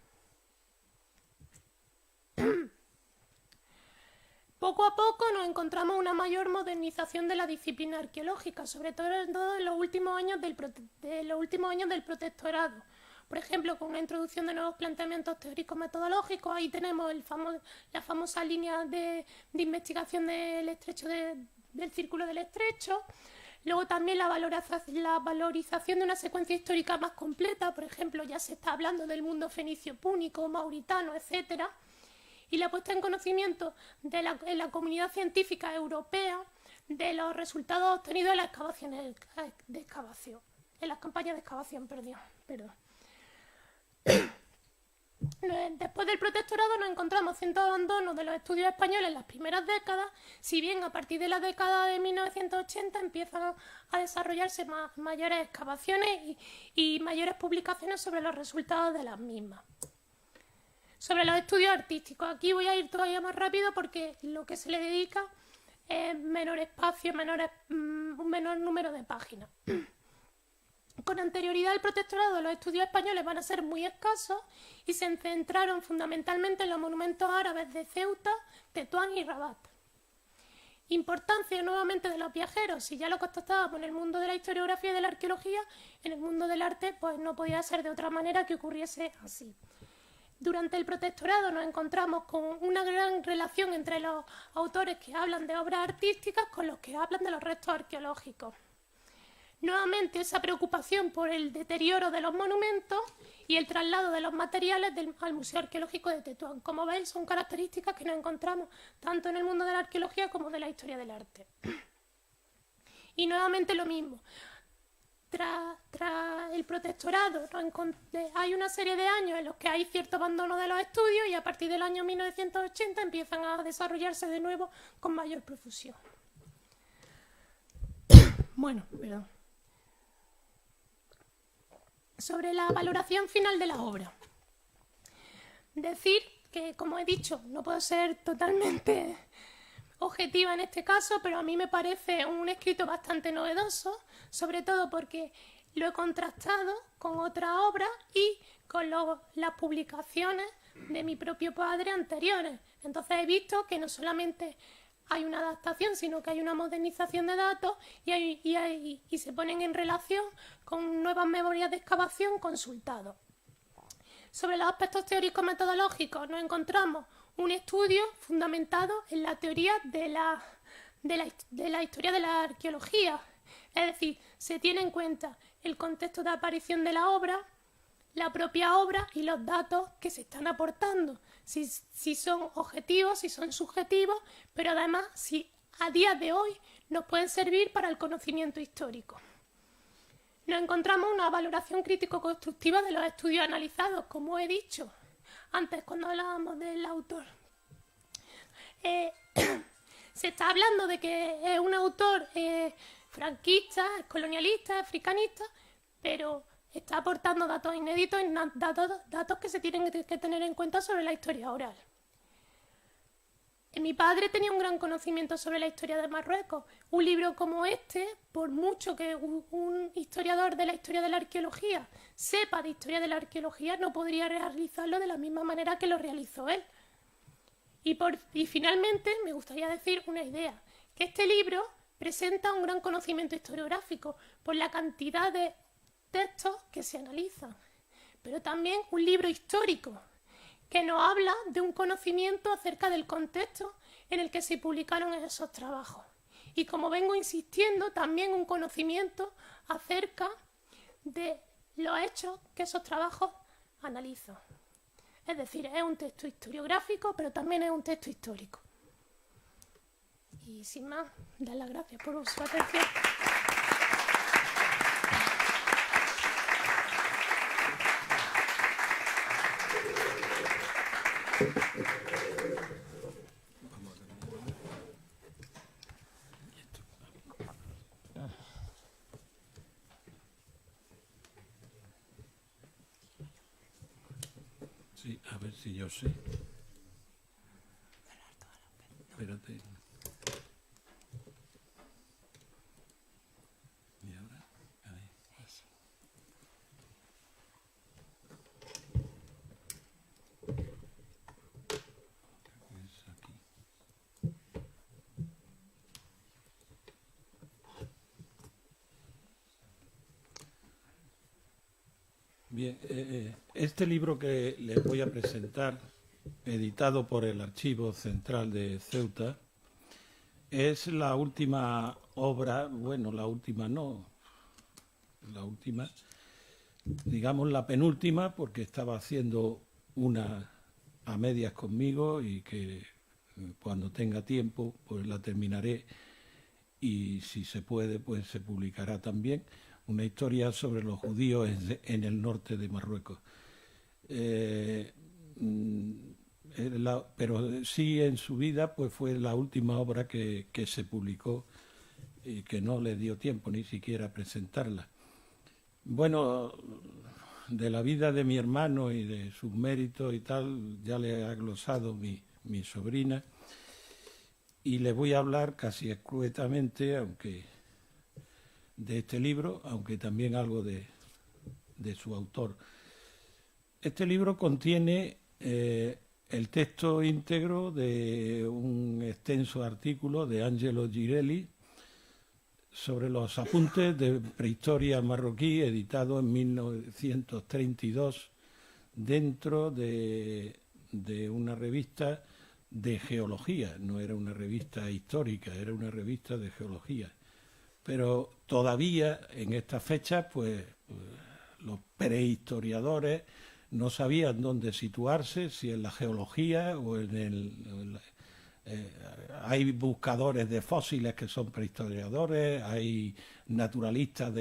Poco a poco nos encontramos una mayor modernización de la disciplina arqueológica, sobre todo en los últimos años del protectorado. Por ejemplo, con una introducción de nuevos planteamientos teóricos metodológicos, ahí tenemos la famosa línea de investigación del estrecho del Círculo del Estrecho. Luego también la valorización de una secuencia histórica más completa, por ejemplo, ya se está hablando del mundo fenicio púnico, mauritano, etcétera. Y la puesta en conocimiento en la comunidad científica europea de los resultados obtenidos en las excavaciones de excavación, en las campañas de excavación, perdón. Después del protectorado nos encontramos ciertos abandonos de los estudios españoles en las primeras décadas, si bien a partir de la década de 1980 empiezan a desarrollarse mayores excavaciones y mayores publicaciones sobre los resultados de las mismas. Sobre los estudios artísticos, aquí voy a ir todavía más rápido porque lo que se le dedica es menor espacio, un menor número de páginas. Con anterioridad al protectorado, los estudios españoles van a ser muy escasos y se centraron fundamentalmente en los monumentos árabes de Ceuta, Tetuán y Rabat. Importancia nuevamente de los viajeros, si ya lo constatábamos en el mundo de la historiografía y de la arqueología, en el mundo del arte pues no podía ser de otra manera que ocurriese así. Durante el protectorado nos encontramos con una gran relación entre los autores que hablan de obras artísticas con los que hablan de los restos arqueológicos. Nuevamente esa preocupación por el deterioro de los monumentos y el traslado de los materiales al Museo Arqueológico de Tetuán. Como veis, son características que nos encontramos tanto en el mundo de la arqueología como de la historia del arte. Y nuevamente lo mismo. Tras el protectorado hay una serie de años en los que hay cierto abandono de los estudios y a partir del año 1980 empiezan a desarrollarse de nuevo con mayor profusión. Bueno, perdón. Sobre la valoración final de la obra. Decir que, como he dicho, no puedo ser totalmente objetiva en este caso, pero a mí me parece un escrito bastante novedoso, sobre todo porque lo he contrastado con otras obras y con las publicaciones de mi propio padre anteriores. Entonces he visto que no solamente hay una adaptación, sino que hay una modernización de datos y se ponen en relación con nuevas memorias de excavación consultados. Sobre los aspectos teórico-metodológicos nos encontramos un estudio fundamentado en la teoría de la historia de la arqueología. Es decir, se tiene en cuenta el contexto de aparición de la obra, la propia obra y los datos que se están aportando. Si son objetivos, si son subjetivos, pero además si a día de hoy nos pueden servir para el conocimiento histórico. Nos encontramos una valoración crítico-constructiva de los estudios analizados, como he dicho antes cuando hablábamos del autor. Se está hablando de que es un autor franquista, colonialista, africanista, pero está aportando datos inéditos, datos que se tienen que tener en cuenta sobre la historia oral. Mi padre tenía un gran conocimiento sobre la historia de Marruecos. Un libro como este, por mucho que un historiador de la historia de la arqueología sepa de historia de la arqueología, no podría realizarlo de la misma manera que lo realizó él. Y finalmente me gustaría decir una idea, que este libro presenta un gran conocimiento historiográfico por la cantidad de textos que se analizan, pero también un libro histórico que nos habla de un conocimiento acerca del contexto en el que se publicaron esos trabajos. Y como vengo insistiendo, también un conocimiento acerca de los hechos que esos trabajos analizan. Es decir, es un texto historiográfico, pero también es un texto histórico. Y sin más, dar las gracias por su atención. Sí, a ver si yo sé. Espérate. ¿Y ahora? Ahí. Es aquí. Bien, este libro que les voy a presentar, editado por el Archivo Central de Ceuta, es la última obra, bueno, la última no, la última, digamos la penúltima, porque estaba haciendo una a medias conmigo y que cuando tenga tiempo pues la terminaré y si se puede pues se publicará también. Una historia sobre los judíos en el norte de Marruecos. Pero sí en su vida pues fue la última obra que se publicó y que no le dio tiempo ni siquiera a presentarla. Bueno, de la vida de mi hermano y de sus méritos y tal, ya le ha glosado mi sobrina y le voy a hablar casi escuetamente, aunque de este libro, aunque también algo de su autor. Este libro contiene el texto íntegro de un extenso artículo de Angelo Girelli sobre los apuntes de prehistoria marroquí, editado en 1932 dentro de una revista de geología. No era una revista histórica, era una revista de geología. Pero todavía en esta fecha, pues los prehistoriadores no sabían dónde situarse, si en la geología o en hay buscadores de fósiles que son prehistoriadores, hay naturalistas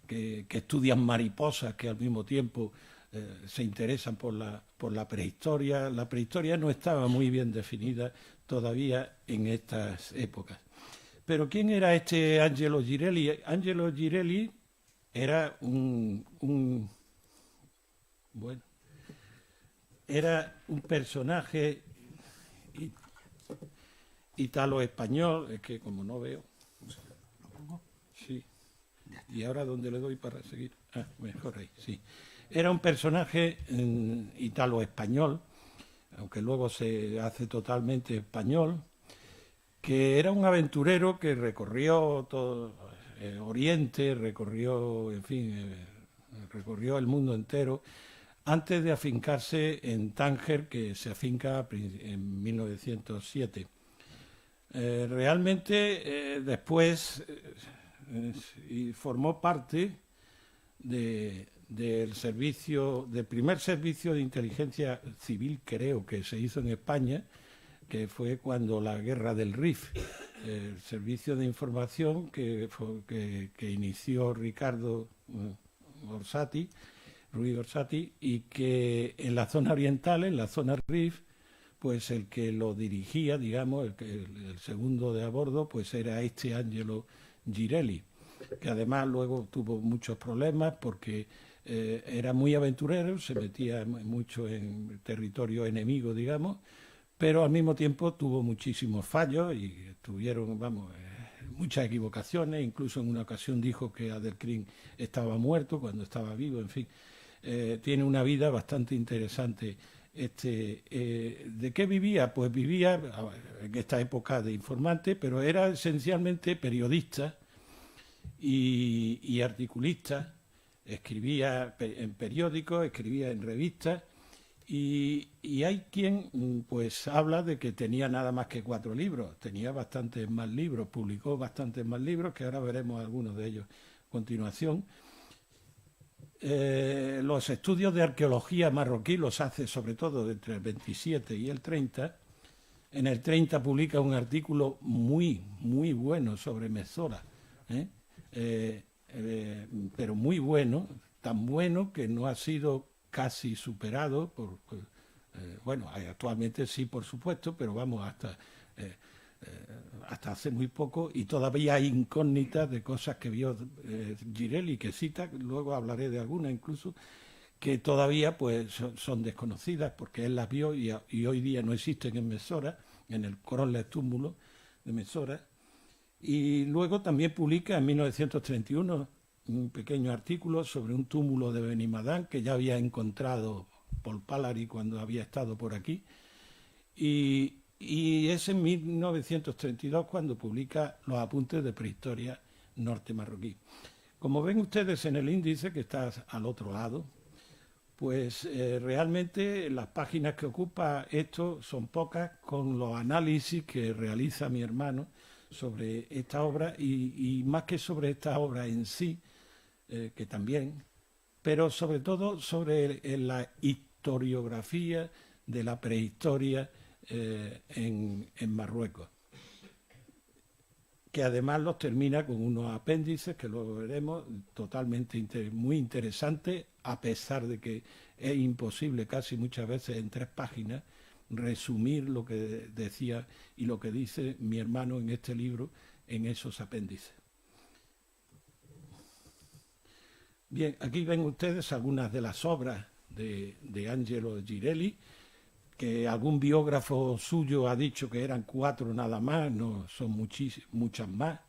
que estudian mariposas que al mismo tiempo se interesan por la prehistoria. La prehistoria no estaba muy bien definida todavía en estas épocas. Pero ¿quién era este Angelo Girelli? Angelo Girelli era era un personaje italo-español, es que como no veo, sí, y ahora dónde le doy para seguir, mejor ahí, sí. Era un personaje italo-español, aunque luego se hace totalmente español, que era un aventurero que recorrió todo Oriente, recorrió, en fin, recorrió el mundo entero, antes de afincarse en Tánger, que se afinca en 1907. Realmente después formó parte del primer servicio de inteligencia civil, creo que se hizo en España, que fue cuando la guerra del Rif, el servicio de información que inició Ricardo Ruiz Orsatti, y que en la zona oriental, en la zona Rif, pues el que lo dirigía, digamos, el segundo de a bordo, pues era este Angelo Girelli, que además luego tuvo muchos problemas porque era muy aventurero, se metía mucho en territorio enemigo, digamos, pero al mismo tiempo tuvo muchísimos fallos y tuvieron, muchas equivocaciones. Incluso en una ocasión dijo que Adelcrin estaba muerto cuando estaba vivo, en fin. Tiene una vida bastante interesante. ¿De qué vivía? Pues vivía en esta época de informante, pero era esencialmente periodista y articulista. Escribía en periódicos, escribía en revistas, y hay quien pues habla de que tenía nada más que 4 libros. Tenía bastantes más libros, publicó bastantes más libros, que ahora veremos algunos de ellos a continuación. Los estudios de arqueología marroquí los hace sobre todo entre el 27 y el 30. En el 30 publica un artículo muy bueno sobre Mesora, pero muy bueno, tan bueno que no ha sido casi superado actualmente sí, por supuesto, pero hasta hace muy poco, y todavía hay incógnitas de cosas que vio Girelli, que cita, luego hablaré de algunas incluso, que todavía pues son desconocidas porque él las vio y hoy día no existen en Mesora, en el Corolla túmulo de Mesora. Y luego también publica en 1931 un pequeño artículo sobre un túmulo de Benimadán que ya había encontrado Paul Palary cuando había estado por aquí, y es en 1932 cuando publica los apuntes de prehistoria norte marroquí. Como ven ustedes en el índice, que está al otro lado, pues realmente las páginas que ocupa esto son pocas, con los análisis que realiza mi hermano sobre esta obra, y más que sobre esta obra en sí, que también, pero sobre todo sobre la historiografía de la prehistoria en Marruecos, que además los termina con unos apéndices que luego veremos, totalmente muy interesantes, a pesar de que es imposible casi muchas veces en 3 páginas resumir lo que decía y lo que dice mi hermano en este libro en esos apéndices. Bien, aquí ven ustedes algunas de las obras de Angelo Girelli, que algún biógrafo suyo ha dicho que eran 4 nada más, no, son muchas más,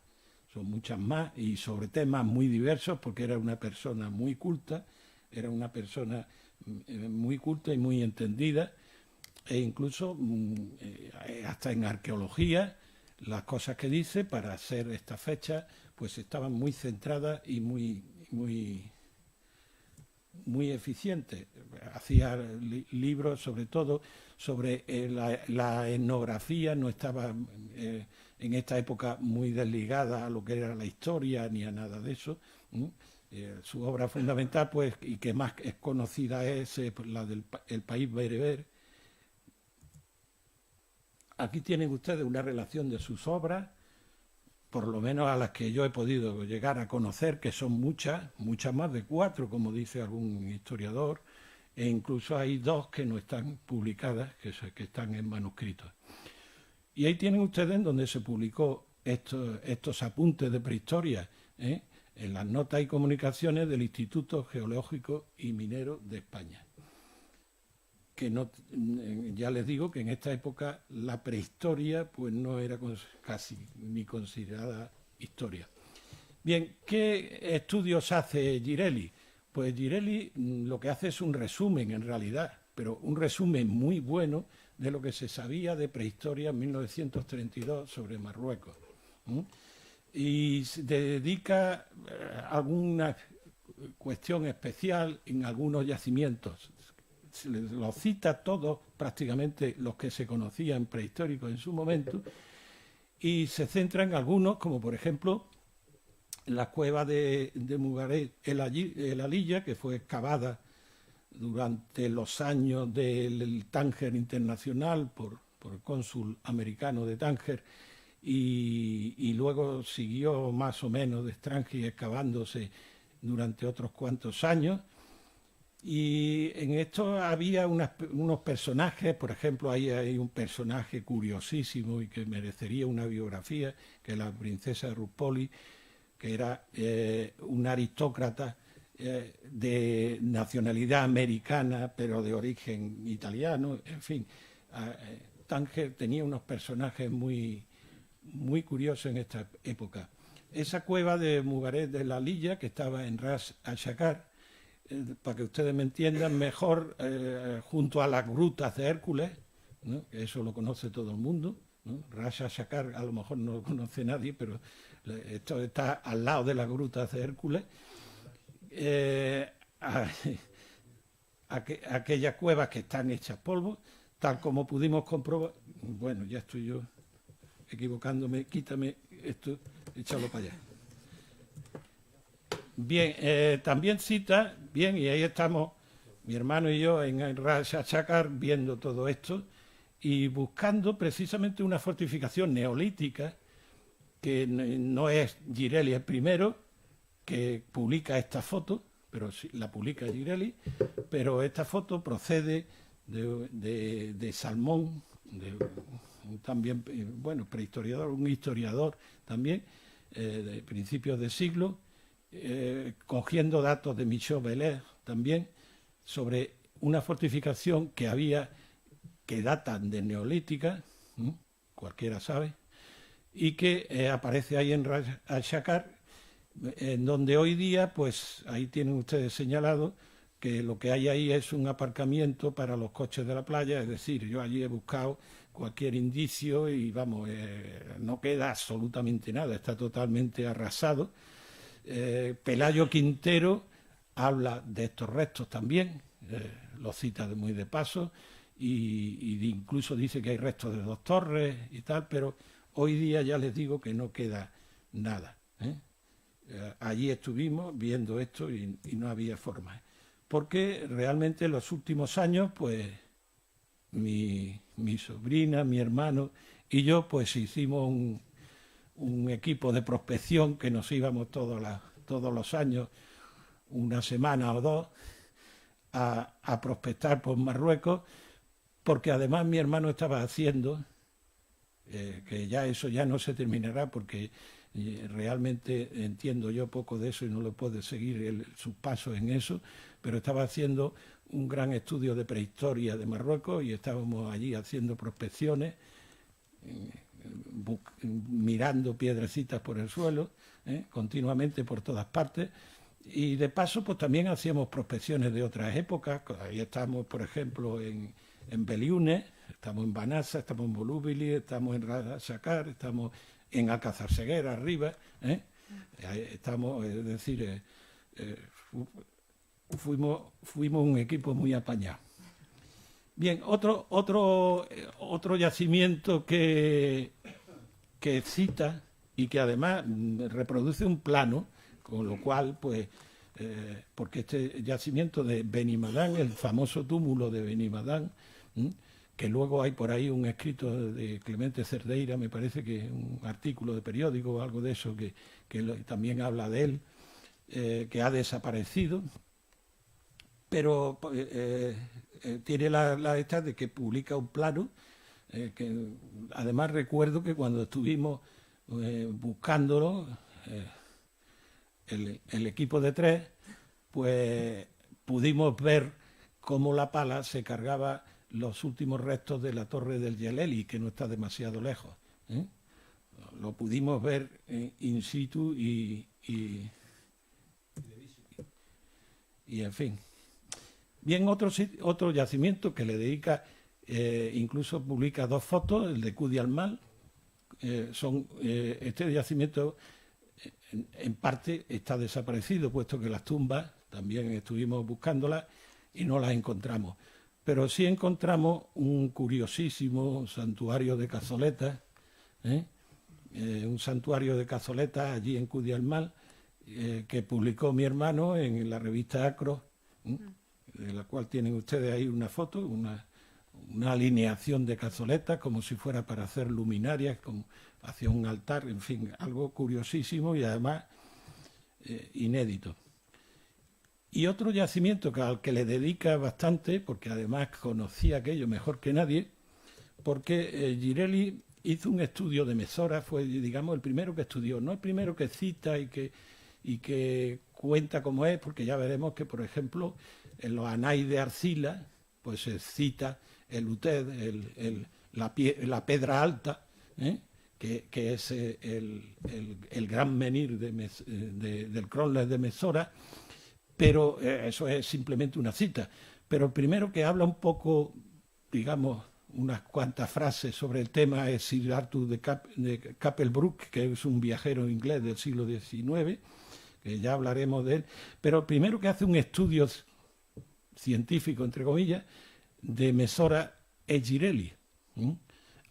y sobre temas muy diversos, porque era una persona muy culta, y muy entendida, e incluso hasta en arqueología, las cosas que dice para hacer esta fecha, pues estaban muy centradas y muy eficientes. Hacía libros sobre todo sobre la etnografía, no estaba en esta época muy desligada a lo que era la historia ni a nada de eso. Su obra fundamental, pues, y que más es conocida, es la del El País Bereber. aquí tienen ustedes una relación de sus obras, por lo menos a las que yo he podido llegar a conocer, que son muchas, muchas más de 4, como dice algún historiador, e incluso hay 2 que no están publicadas, que están en manuscritos. Y ahí tienen ustedes en donde se publicó estos apuntes de prehistoria, en las notas y comunicaciones del Instituto Geológico y Minero de España. Que no, ya les digo que en esta época la prehistoria pues no era casi ni considerada historia. Bien, ¿qué estudios hace Girelli? Pues Girelli lo que hace es un resumen en realidad, pero un resumen muy bueno de lo que se sabía de prehistoria en 1932 sobre Marruecos. Y se dedica a alguna cuestión especial en algunos yacimientos. Los cita todos, prácticamente los que se conocían prehistóricos en su momento, y se centra en algunos, como por ejemplo la cueva de Mugaret el Alilla, que fue excavada durante los años del Tánger Internacional por el cónsul americano de Tánger, y luego siguió más o menos de Strange excavándose durante otros cuantos años. Y en esto había unos personajes, por ejemplo, ahí hay un personaje curiosísimo y que merecería una biografía, que es la princesa Rupoli, que era una aristócrata de nacionalidad americana, pero de origen italiano, en fin. Tánger tenía unos personajes muy, muy curiosos en esta época. Esa cueva de Mugaret de la Lilla, que estaba en Ras al-Shakar, para que ustedes me entiendan mejor, junto a las grutas de Hércules, ¿no? Eso lo conoce todo el mundo, ¿no? Ras al-Shakar a lo mejor no lo conoce nadie, pero esto está al lado de las grutas de Hércules. Aquellas cuevas que están hechas polvo, tal como pudimos comprobar. Bueno, ya estoy yo equivocándome, quítame esto, échalo para allá. Bien, también cita, bien, y ahí estamos, mi hermano y yo, en Ras al-Shakar, viendo todo esto y buscando precisamente una fortificación neolítica, que no es Girelli el primero que publica esta foto, pero sí, la publica Girelli, pero esta foto procede de Salmón, también, bueno, prehistoriador, un historiador también, de principios de siglo, cogiendo datos de Michaud Belair también, sobre una fortificación que había, que datan de neolítica, cualquiera sabe, y que aparece ahí en Ras al-Shakar, en donde hoy día, pues ahí tienen ustedes señalado que lo que hay ahí es un aparcamiento para los coches de la playa, es decir, yo allí he buscado cualquier indicio y vamos, no queda absolutamente nada, está totalmente arrasado. Pelayo Quintero habla de estos restos también, los cita muy de paso, y incluso dice que hay restos de 2 torres y tal, pero hoy día ya les digo que no queda nada. Allí estuvimos viendo esto y no había forma. Porque realmente en los últimos años, pues, mi sobrina, mi hermano y yo, pues hicimos un equipo de prospección que nos íbamos todos los años, una semana o 2, a prospectar por Marruecos, porque además mi hermano estaba haciendo, que ya eso ya no se terminará porque realmente entiendo yo poco de eso y no lo puedo seguir sus pasos en eso, pero estaba haciendo un gran estudio de prehistoria de Marruecos y estábamos allí haciendo prospecciones, mirando piedrecitas por el suelo, continuamente por todas partes, y de paso pues también hacíamos prospecciones de otras épocas. Ahí estamos, por ejemplo, en Beliune, estamos en Banasa, estamos en Volúbili, estamos en Ras al-Shakar, estamos en Alcázar Seguera arriba, estamos, es decir, fuimos un equipo muy apañado. Bien, otro yacimiento que cita y que además reproduce un plano, con lo cual, pues, porque este yacimiento de Benimadán, el famoso túmulo de Benimadán, que luego hay por ahí un escrito de Clemente Cerdeira, me parece que es un artículo de periódico o algo de eso, que también habla de él, que ha desaparecido, pero tiene la esta de que publica un plano, que además recuerdo que cuando estuvimos buscándolo, el equipo de 3, pues pudimos ver cómo la pala se cargaba los últimos restos de la torre del Yeleli, que no está demasiado lejos. Lo pudimos ver in situ y en fin. Bien, otro yacimiento que le dedica, incluso publica 2 fotos, el de Cudi al Mal. Este yacimiento en parte está desaparecido, puesto que las tumbas también estuvimos buscándolas y no las encontramos. Pero sí encontramos un curiosísimo santuario de Cazoletas, un santuario de Cazoletas allí en Cudi al Mal, que publicó mi hermano en la revista Acros, de la cual tienen ustedes ahí una foto, una alineación de cazoletas como si fuera para hacer luminarias hacia un altar, en fin, algo curiosísimo y además inédito. Y otro yacimiento al que le dedica bastante, porque además conocía aquello mejor que nadie, porque Girelli hizo un estudio de Mesora, fue, digamos, el primero que estudió, no el primero que cita y que cuenta cómo es, porque ya veremos que, por ejemplo, en los Anais de Arcila, pues se cita el Uted, la Pedra Alta, que es el gran menir del Crolles de Mesora, pero eso es simplemente una cita. Pero el primero que habla un poco, digamos, unas cuantas frases sobre el tema es Sir Arthur de Capelbrook, que es un viajero inglés del siglo XIX, que ya hablaremos de él, pero el primero que hace un estudio científico, entre comillas, de Mesora es Girelli,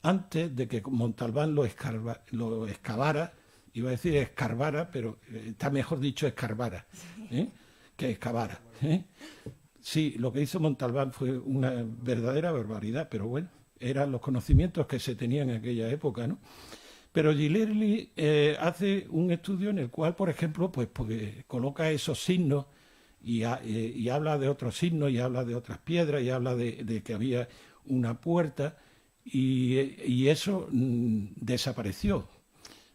antes de que Montalbán lo excavara, iba a decir escarbara, pero está mejor dicho escarbara, que excavara. Sí, lo que hizo Montalbán fue una verdadera barbaridad, pero bueno, eran los conocimientos que se tenían en aquella época, ¿no? Pero Girelli hace un estudio en el cual, por ejemplo, pues porque coloca esos signos y habla de otros signos y habla de otras piedras y habla de que había una puerta y eso desapareció.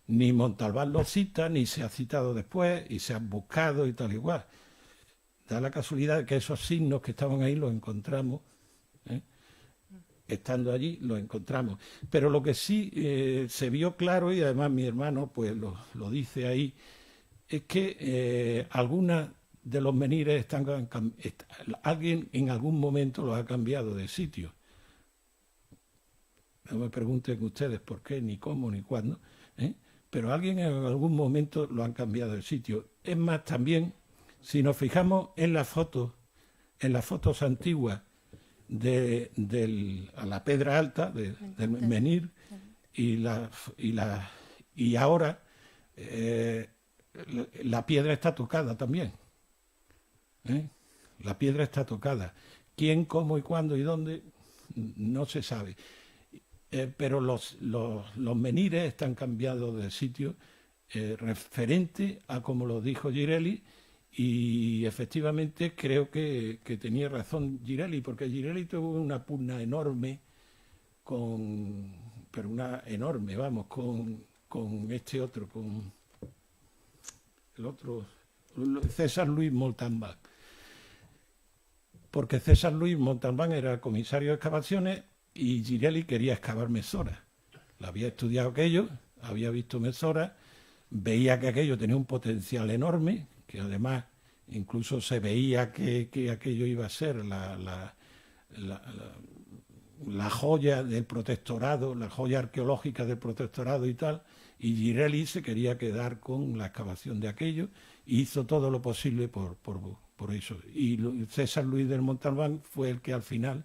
Ni Montalbán lo cita, ni se ha citado después y se han buscado y tal igual. Da la casualidad de que esos signos que estaban ahí los encontramos, estando allí los encontramos. Pero lo que sí se vio claro, y además mi hermano pues lo dice ahí, es que algunas de los menires alguien en algún momento los ha cambiado de sitio. No me pregunten ustedes por qué, ni cómo, ni cuándo, pero alguien en algún momento lo han cambiado de sitio. Es más, también, si nos fijamos en las fotos antiguas a la Pedra Alta, del menir, y ahora la piedra está tocada también. La piedra está tocada. ¿Quién, cómo y cuándo y dónde? No se sabe. Pero los menires están cambiados de sitio referente a como lo dijo Girelli, y efectivamente creo que tenía razón Girelli, porque Girelli tuvo una pugna enorme con este otro, con el otro, César Luis Montalbán, porque César Luis Montalbán era comisario de excavaciones y Girelli quería excavar Mesora. La había estudiado aquello, había visto Mesora, veía que aquello tenía un potencial enorme, que además incluso se veía que aquello iba a ser la joya del protectorado, la joya arqueológica del protectorado y tal, y Girelli se quería quedar con la excavación de aquello y hizo todo lo posible por eso. Y César Luis del Montalbán fue el que al final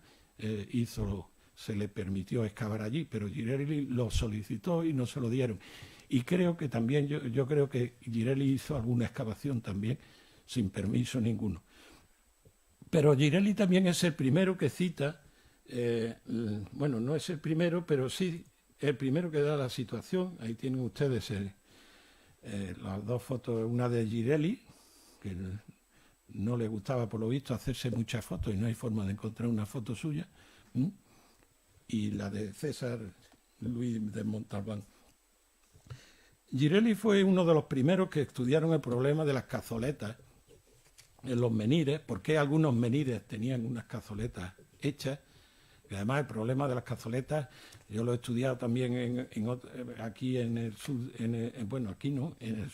se le permitió excavar allí, pero Girelli lo solicitó y no se lo dieron. Y creo que también, yo creo que Girelli hizo alguna excavación también, sin permiso ninguno. Pero Girelli también es el primero que cita Bueno, no es el primero, pero sí el primero que da la situación. Ahí tienen ustedes las dos fotos, una de Girelli, que no le gustaba por lo visto hacerse muchas fotos y no hay forma de encontrar una foto suya, y la de César Luis de Montalbán. Girelli fue uno de los primeros que estudiaron el problema de las cazoletas en los menires, porque algunos menires tenían unas cazoletas hechas. Y además el problema de las cazoletas, yo lo he estudiado también aquí en el sur, bueno, aquí no, en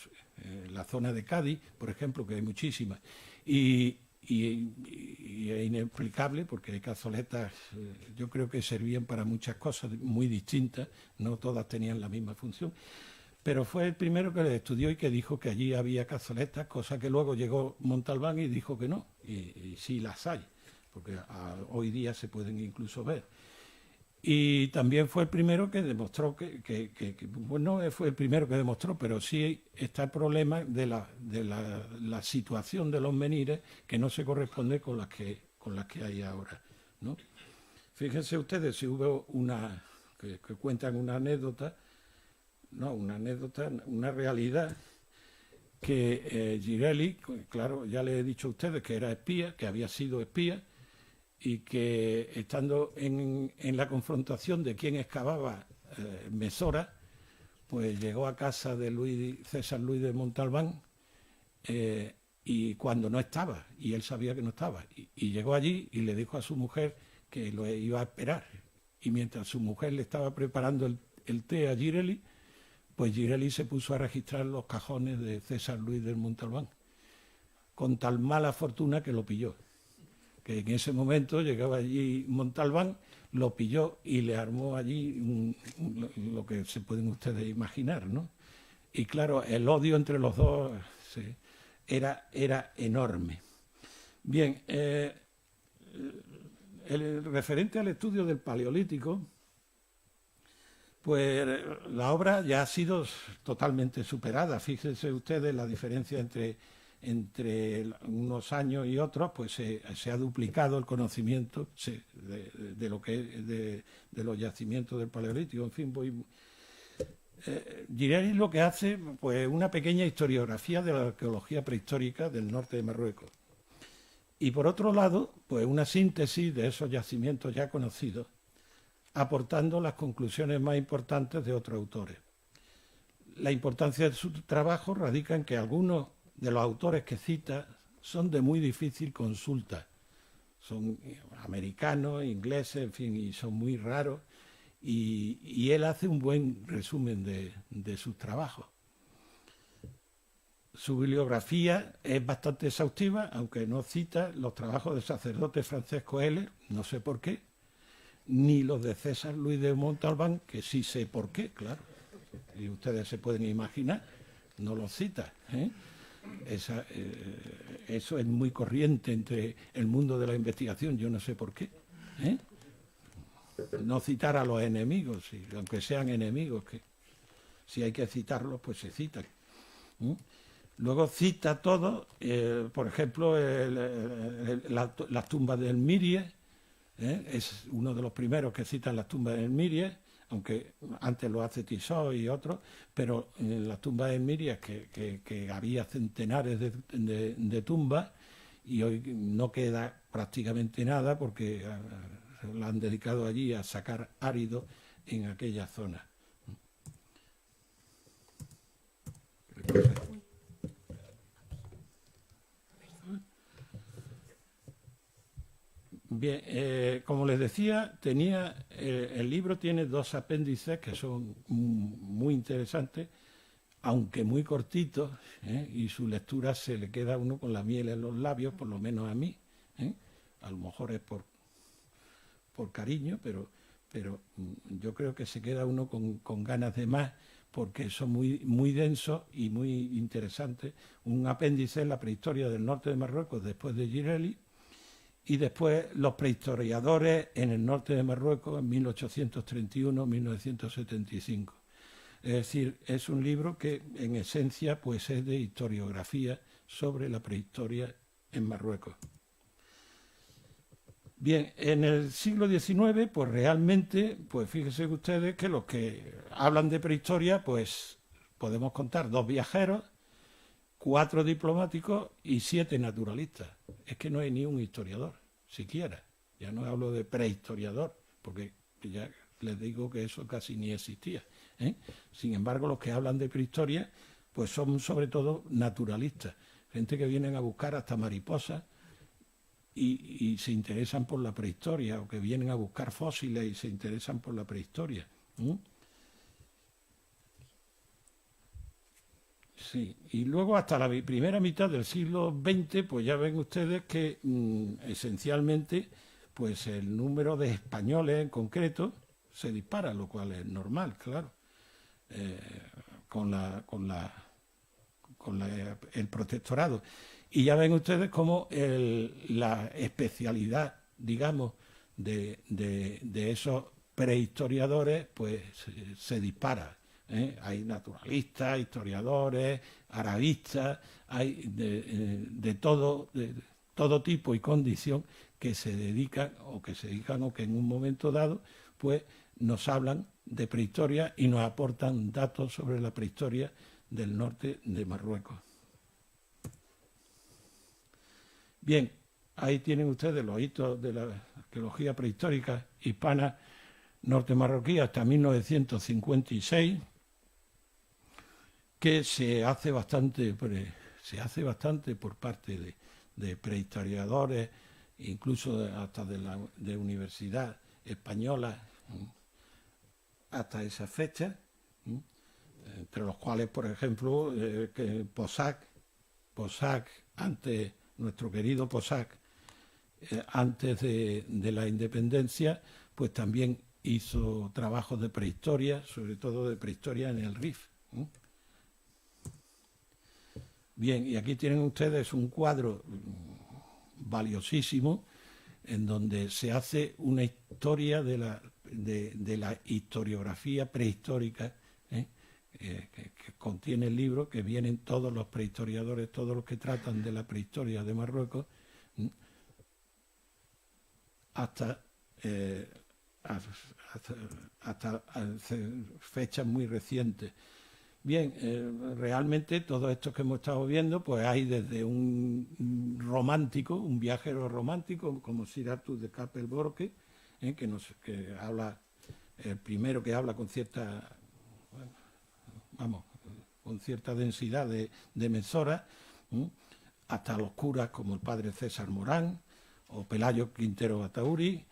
la zona de Cádiz, por ejemplo, que hay muchísimas. Y es inexplicable porque hay cazoletas, yo creo que servían para muchas cosas muy distintas, no todas tenían la misma función. Pero fue el primero que le estudió y que dijo que allí había cazoletas, cosa que luego llegó Montalbán y dijo que no, y sí las hay, porque hoy día se pueden incluso ver. Y también fue el primero que demostró bueno, fue el primero que demostró, pero sí está el problema de la situación de los menires que no se corresponde con las que hay ahora, ¿no? Fíjense ustedes, si hubo que cuentan una anécdota, una realidad, que Girelli, claro, ya le he dicho a ustedes que era espía, que había sido espía, y que estando en la confrontación de quién excavaba Mesora, pues llegó a casa de César Luis de Montalbán, y cuando no estaba, y él sabía que no estaba, y llegó allí y le dijo a su mujer que lo iba a esperar, y mientras su mujer le estaba preparando el té a Girelli, pues Girelli se puso a registrar los cajones de César Luis de Montalbán, con tal mala fortuna que lo pilló, que en ese momento llegaba allí Montalbán, lo pilló y le armó allí lo que se pueden ustedes imaginar, ¿no? Y claro, el odio entre los dos era enorme. Bien, el referente al estudio del Paleolítico, pues la obra ya ha sido totalmente superada. Fíjense ustedes la diferencia entre unos años y otros, pues se ha duplicado el conocimiento de lo que es de los yacimientos del Paleolítico. En fin, Girelli lo que hace, pues una pequeña historiografía de la arqueología prehistórica del norte de Marruecos. Y por otro lado, pues una síntesis de esos yacimientos ya conocidos, aportando las conclusiones más importantes de otros autores. La importancia de su trabajo radica en que algunos de los autores que cita son de muy difícil consulta. Son americanos, ingleses, en fin, y son muy raros. Y él hace un buen resumen de sus trabajos. Su bibliografía es bastante exhaustiva, aunque no cita los trabajos del sacerdote Francesco Heller, no sé por qué, ni los de César Luis de Montalbán, que sí sé por qué, claro. Y ustedes se pueden imaginar, no los cita, ¿eh? Eso es muy corriente entre el mundo de la investigación, yo no sé por qué, ¿eh? No citar a los enemigos, aunque sean enemigos, que si hay que citarlos, pues se citan. Luego cita todo, por ejemplo, las tumbas del Mirie, es uno de los primeros que citan las tumbas del Mirie, aunque antes lo hace Tissot y otros, pero en las tumbas del Mirie que había centenares de tumbas y hoy no queda prácticamente nada porque la han dedicado allí a sacar árido en aquella zona. Bien, como les decía, el libro tiene dos apéndices que son muy interesantes, aunque muy cortitos, y su lectura se le queda a uno con la miel en los labios, por lo menos a mí. A lo mejor es por cariño, pero yo creo que se queda uno con ganas de más, porque son muy densos y muy interesantes. Un apéndice es la prehistoria del norte de Marruecos después de Girelli, y después los prehistoriadores en el norte de Marruecos en 1831-1975. Es decir, es un libro que en esencia pues es de historiografía sobre la prehistoria en Marruecos. Bien, en el siglo XIX, pues realmente, pues fíjense ustedes que los que hablan de prehistoria, pues podemos contar 2 viajeros, 4 diplomáticos y 7 naturalistas. Es que no hay ni un historiador, siquiera. Ya no hablo de prehistoriador, porque ya les digo que eso casi ni existía, ¿eh? Sin embargo, los que hablan de prehistoria, pues son sobre todo naturalistas, gente que vienen a buscar hasta mariposas y se interesan por la prehistoria, o que vienen a buscar fósiles y se interesan por la prehistoria. Sí, y luego hasta la primera mitad del siglo XX, pues ya ven ustedes que esencialmente pues el número de españoles en concreto se dispara, lo cual es normal, claro, con el protectorado. Y ya ven ustedes cómo la especialidad, digamos, de esos prehistoriadores, pues se dispara. Hay naturalistas, historiadores, arabistas, hay de todo tipo y condición que se dedican o que en un momento dado pues nos hablan de prehistoria y nos aportan datos sobre la prehistoria del norte de Marruecos. Bien, ahí tienen ustedes los hitos de la arqueología prehistórica hispana norte marroquí hasta 1956, que se hace bastante por parte de prehistoriadores, incluso hasta de universidad española, hasta esa fecha, entre los cuales, por ejemplo, Posac, nuestro querido Posac, antes de la independencia, pues también hizo trabajos de prehistoria, sobre todo de prehistoria en el Rif. Bien, y aquí tienen ustedes un cuadro valiosísimo en donde se hace una historia de la historiografía prehistórica, que contiene el libro, que vienen todos los prehistoriadores, todos los que tratan de la prehistoria de Marruecos, hasta fechas muy recientes. Bien, realmente todo esto que hemos estado viendo, pues hay desde un romántico, un viajero romántico, como Sir Arthur de Capel-Borque, que habla, el primero que habla con cierta, con cierta densidad de mesora, hasta los curas como el padre César Morán o Pelayo Quintero Batauri,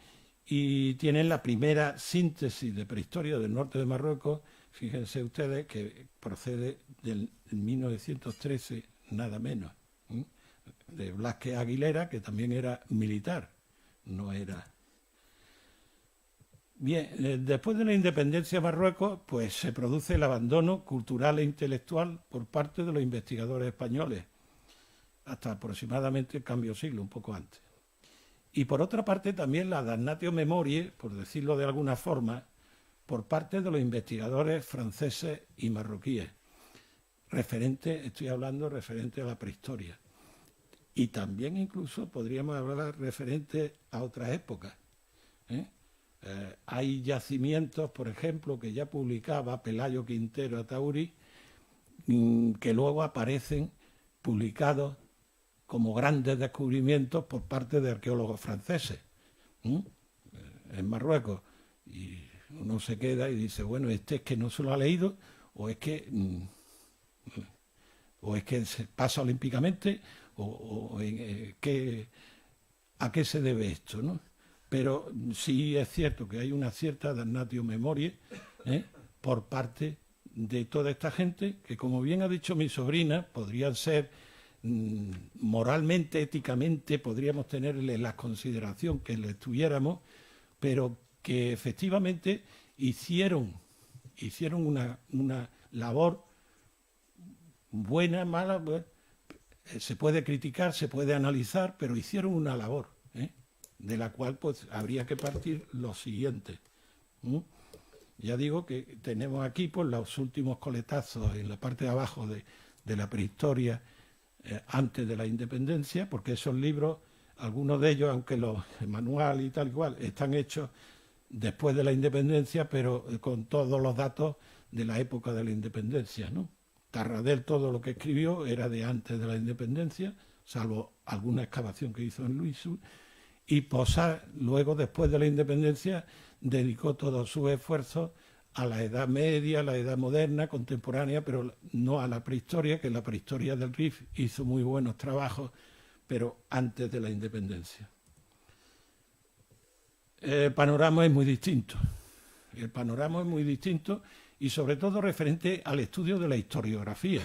y tienen la primera síntesis de prehistoria del norte de Marruecos. Fíjense ustedes que procede del 1913, nada menos, de Blasquez Aguilera, que también era militar, no era. Bien, después de la independencia de Marruecos, pues se produce el abandono cultural e intelectual por parte de los investigadores españoles, hasta aproximadamente el cambio de siglo, un poco antes. Y por otra parte también la damnatio memoriae, por decirlo de alguna forma, por parte de los investigadores franceses y marroquíes, estoy hablando referente a la prehistoria. Y también incluso podríamos hablar referente a otras épocas. Hay yacimientos, por ejemplo, que ya publicaba Pelayo Quintero Atauri, que luego aparecen publicados como grandes descubrimientos por parte de arqueólogos franceses en Marruecos. Y uno se queda y dice, bueno, es que no se lo ha leído, o es que se pasa olímpicamente, ¿a qué se debe esto, no? Pero sí es cierto que hay una cierta damnatio memoriae por parte de toda esta gente, que como bien ha dicho mi sobrina, podrían ser moralmente, éticamente, podríamos tenerle la consideración que le tuviéramos, pero que efectivamente hicieron una labor buena, mala, se puede criticar, se puede analizar, pero hicieron una labor, de la cual pues habría que partir lo siguiente. Ya digo que tenemos aquí pues los últimos coletazos en la parte de abajo de la prehistoria antes de la independencia, porque esos libros algunos de ellos, aunque los manuales y tal igual, están hechos después de la independencia, pero con todos los datos de la época de la independencia, ¿no? Tarradell, todo lo que escribió era de antes de la independencia, salvo alguna excavación que hizo en Luisu, y Posada, luego, después de la independencia, dedicó todos sus esfuerzos a la Edad Media, a la Edad Moderna, contemporánea, pero no a la prehistoria, que la prehistoria del Rif hizo muy buenos trabajos, pero antes de la independencia. El panorama es muy distinto. El panorama es muy distinto y sobre todo referente al estudio de la historiografía,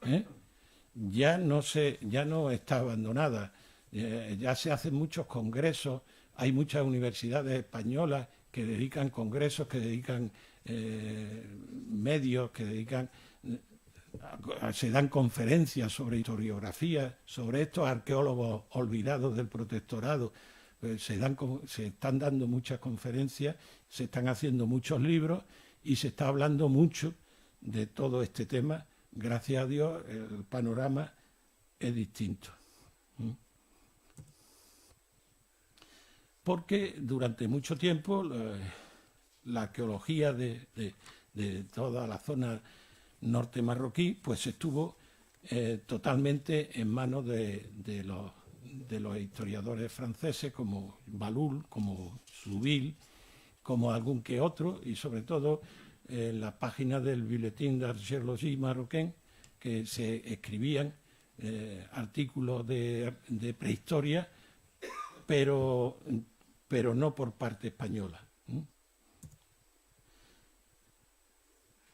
¿eh? Ya no está abandonada, ya se hacen muchos congresos, hay muchas universidades españolas que dedican congresos, que dedican medios, que dedican, se dan conferencias sobre historiografía, sobre estos arqueólogos olvidados del protectorado. Se están dando muchas conferencias, se están haciendo muchos libros y se está hablando mucho de todo este tema. Gracias a Dios el panorama es distinto. Porque durante mucho tiempo la arqueología de toda la zona norte marroquí pues estuvo totalmente en manos de los historiadores franceses como Balul, como Souville, como algún que otro, y sobre todo en las páginas del Bulletin d'Archéologie marocain, que se escribían artículos de prehistoria, pero no por parte española.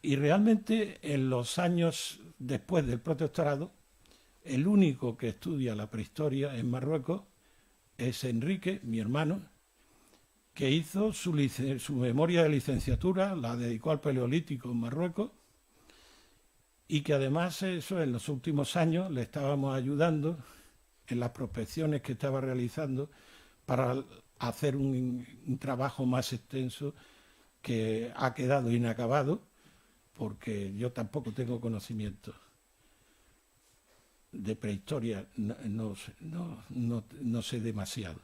Y realmente en los años después del protectorado, el único que estudia la prehistoria en Marruecos es Enrique, mi hermano, que hizo su memoria de licenciatura, la dedicó al Paleolítico en Marruecos, y que además eso en los últimos años le estábamos ayudando en las prospecciones que estaba realizando para hacer un trabajo más extenso que ha quedado inacabado, porque yo tampoco tengo conocimiento de prehistoria, no sé demasiado.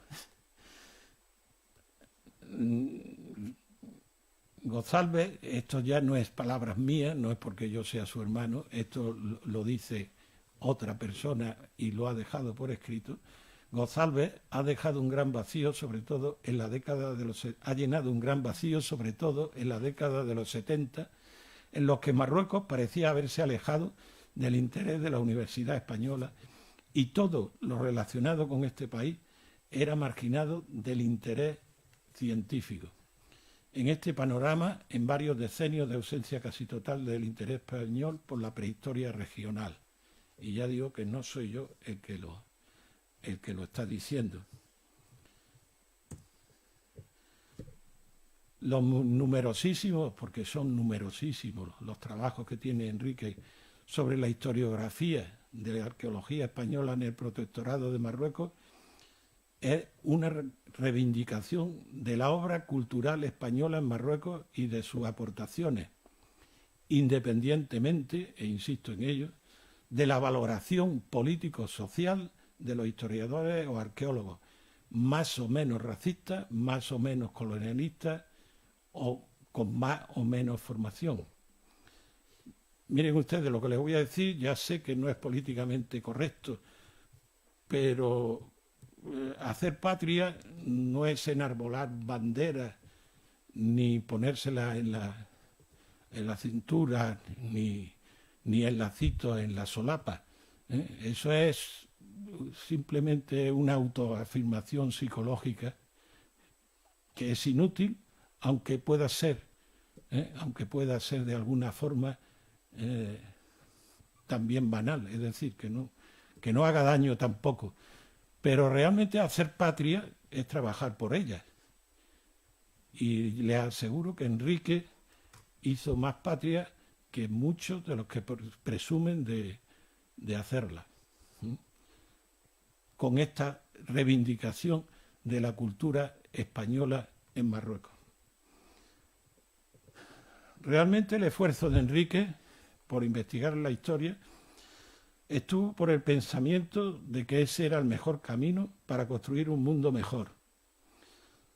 González, esto ya no es palabras mías, no es porque yo sea su hermano, esto lo dice otra persona y lo ha dejado por escrito. González ha dejado un gran vacío, sobre todo en la década de los... ha llenado un gran vacío, sobre todo en la década de los 70, en los que Marruecos parecía haberse alejado del interés de la Universidad Española y todo lo relacionado con este país era marginado del interés científico. En este panorama, en varios decenios de ausencia casi total del interés español por la prehistoria regional. Y ya digo que no soy yo el que lo está diciendo. Los numerosísimos, porque son numerosísimos los trabajos que tiene Enrique sobre la historiografía de la arqueología española en el protectorado de Marruecos, es una reivindicación de la obra cultural española en Marruecos y de sus aportaciones, independientemente, e insisto en ello, de la valoración político-social de los historiadores o arqueólogos, más o menos racistas, más o menos colonialistas o con más o menos formación. Miren ustedes, lo que les voy a decir, ya sé que no es políticamente correcto, pero hacer patria no es enarbolar banderas, ni ponérselas en la cintura, ni el lacito en la solapa. Eso es simplemente una autoafirmación psicológica que es inútil, aunque pueda ser de alguna forma también banal, es decir, que no haga daño tampoco. Pero realmente hacer patria es trabajar por ella. Y le aseguro que Enrique hizo más patria que muchos de los que presumen de hacerla. Con esta reivindicación de la cultura española en Marruecos. Realmente el esfuerzo de Enrique por investigar la historia estuvo por el pensamiento de que ese era el mejor camino para construir un mundo mejor.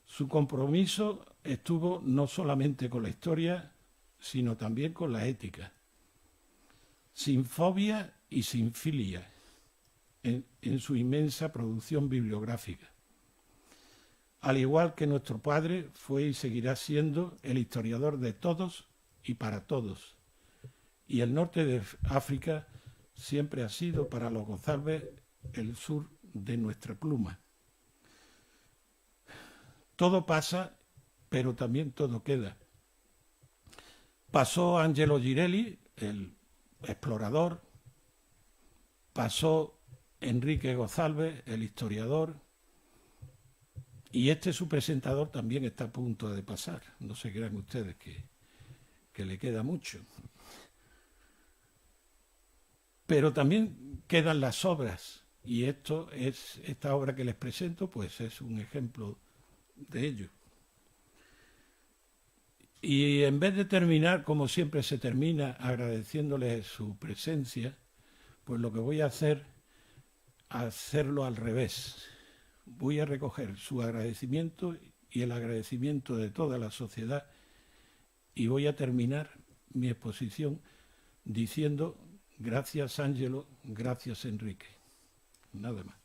Su compromiso estuvo no solamente con la historia, sino también con la ética. Sin fobia y sin filia en su inmensa producción bibliográfica. Al igual que nuestro padre, fue y seguirá siendo el historiador de todos y para todos. Y el norte de África siempre ha sido para los González el sur de nuestra pluma. Todo pasa, pero también todo queda. Pasó Angelo Girelli, el explorador, pasó Enrique González, el historiador, y su presentador también está a punto de pasar. No se crean ustedes que le queda mucho. Pero también quedan las obras, y esta obra que les presento, pues es un ejemplo de ello. Y en vez de terminar, como siempre se termina, agradeciéndoles su presencia, pues lo que voy a hacerlo al revés. Voy a recoger su agradecimiento y el agradecimiento de toda la sociedad, y voy a terminar mi exposición diciendo: gracias, Ángelo, gracias, Enrique. Nada más.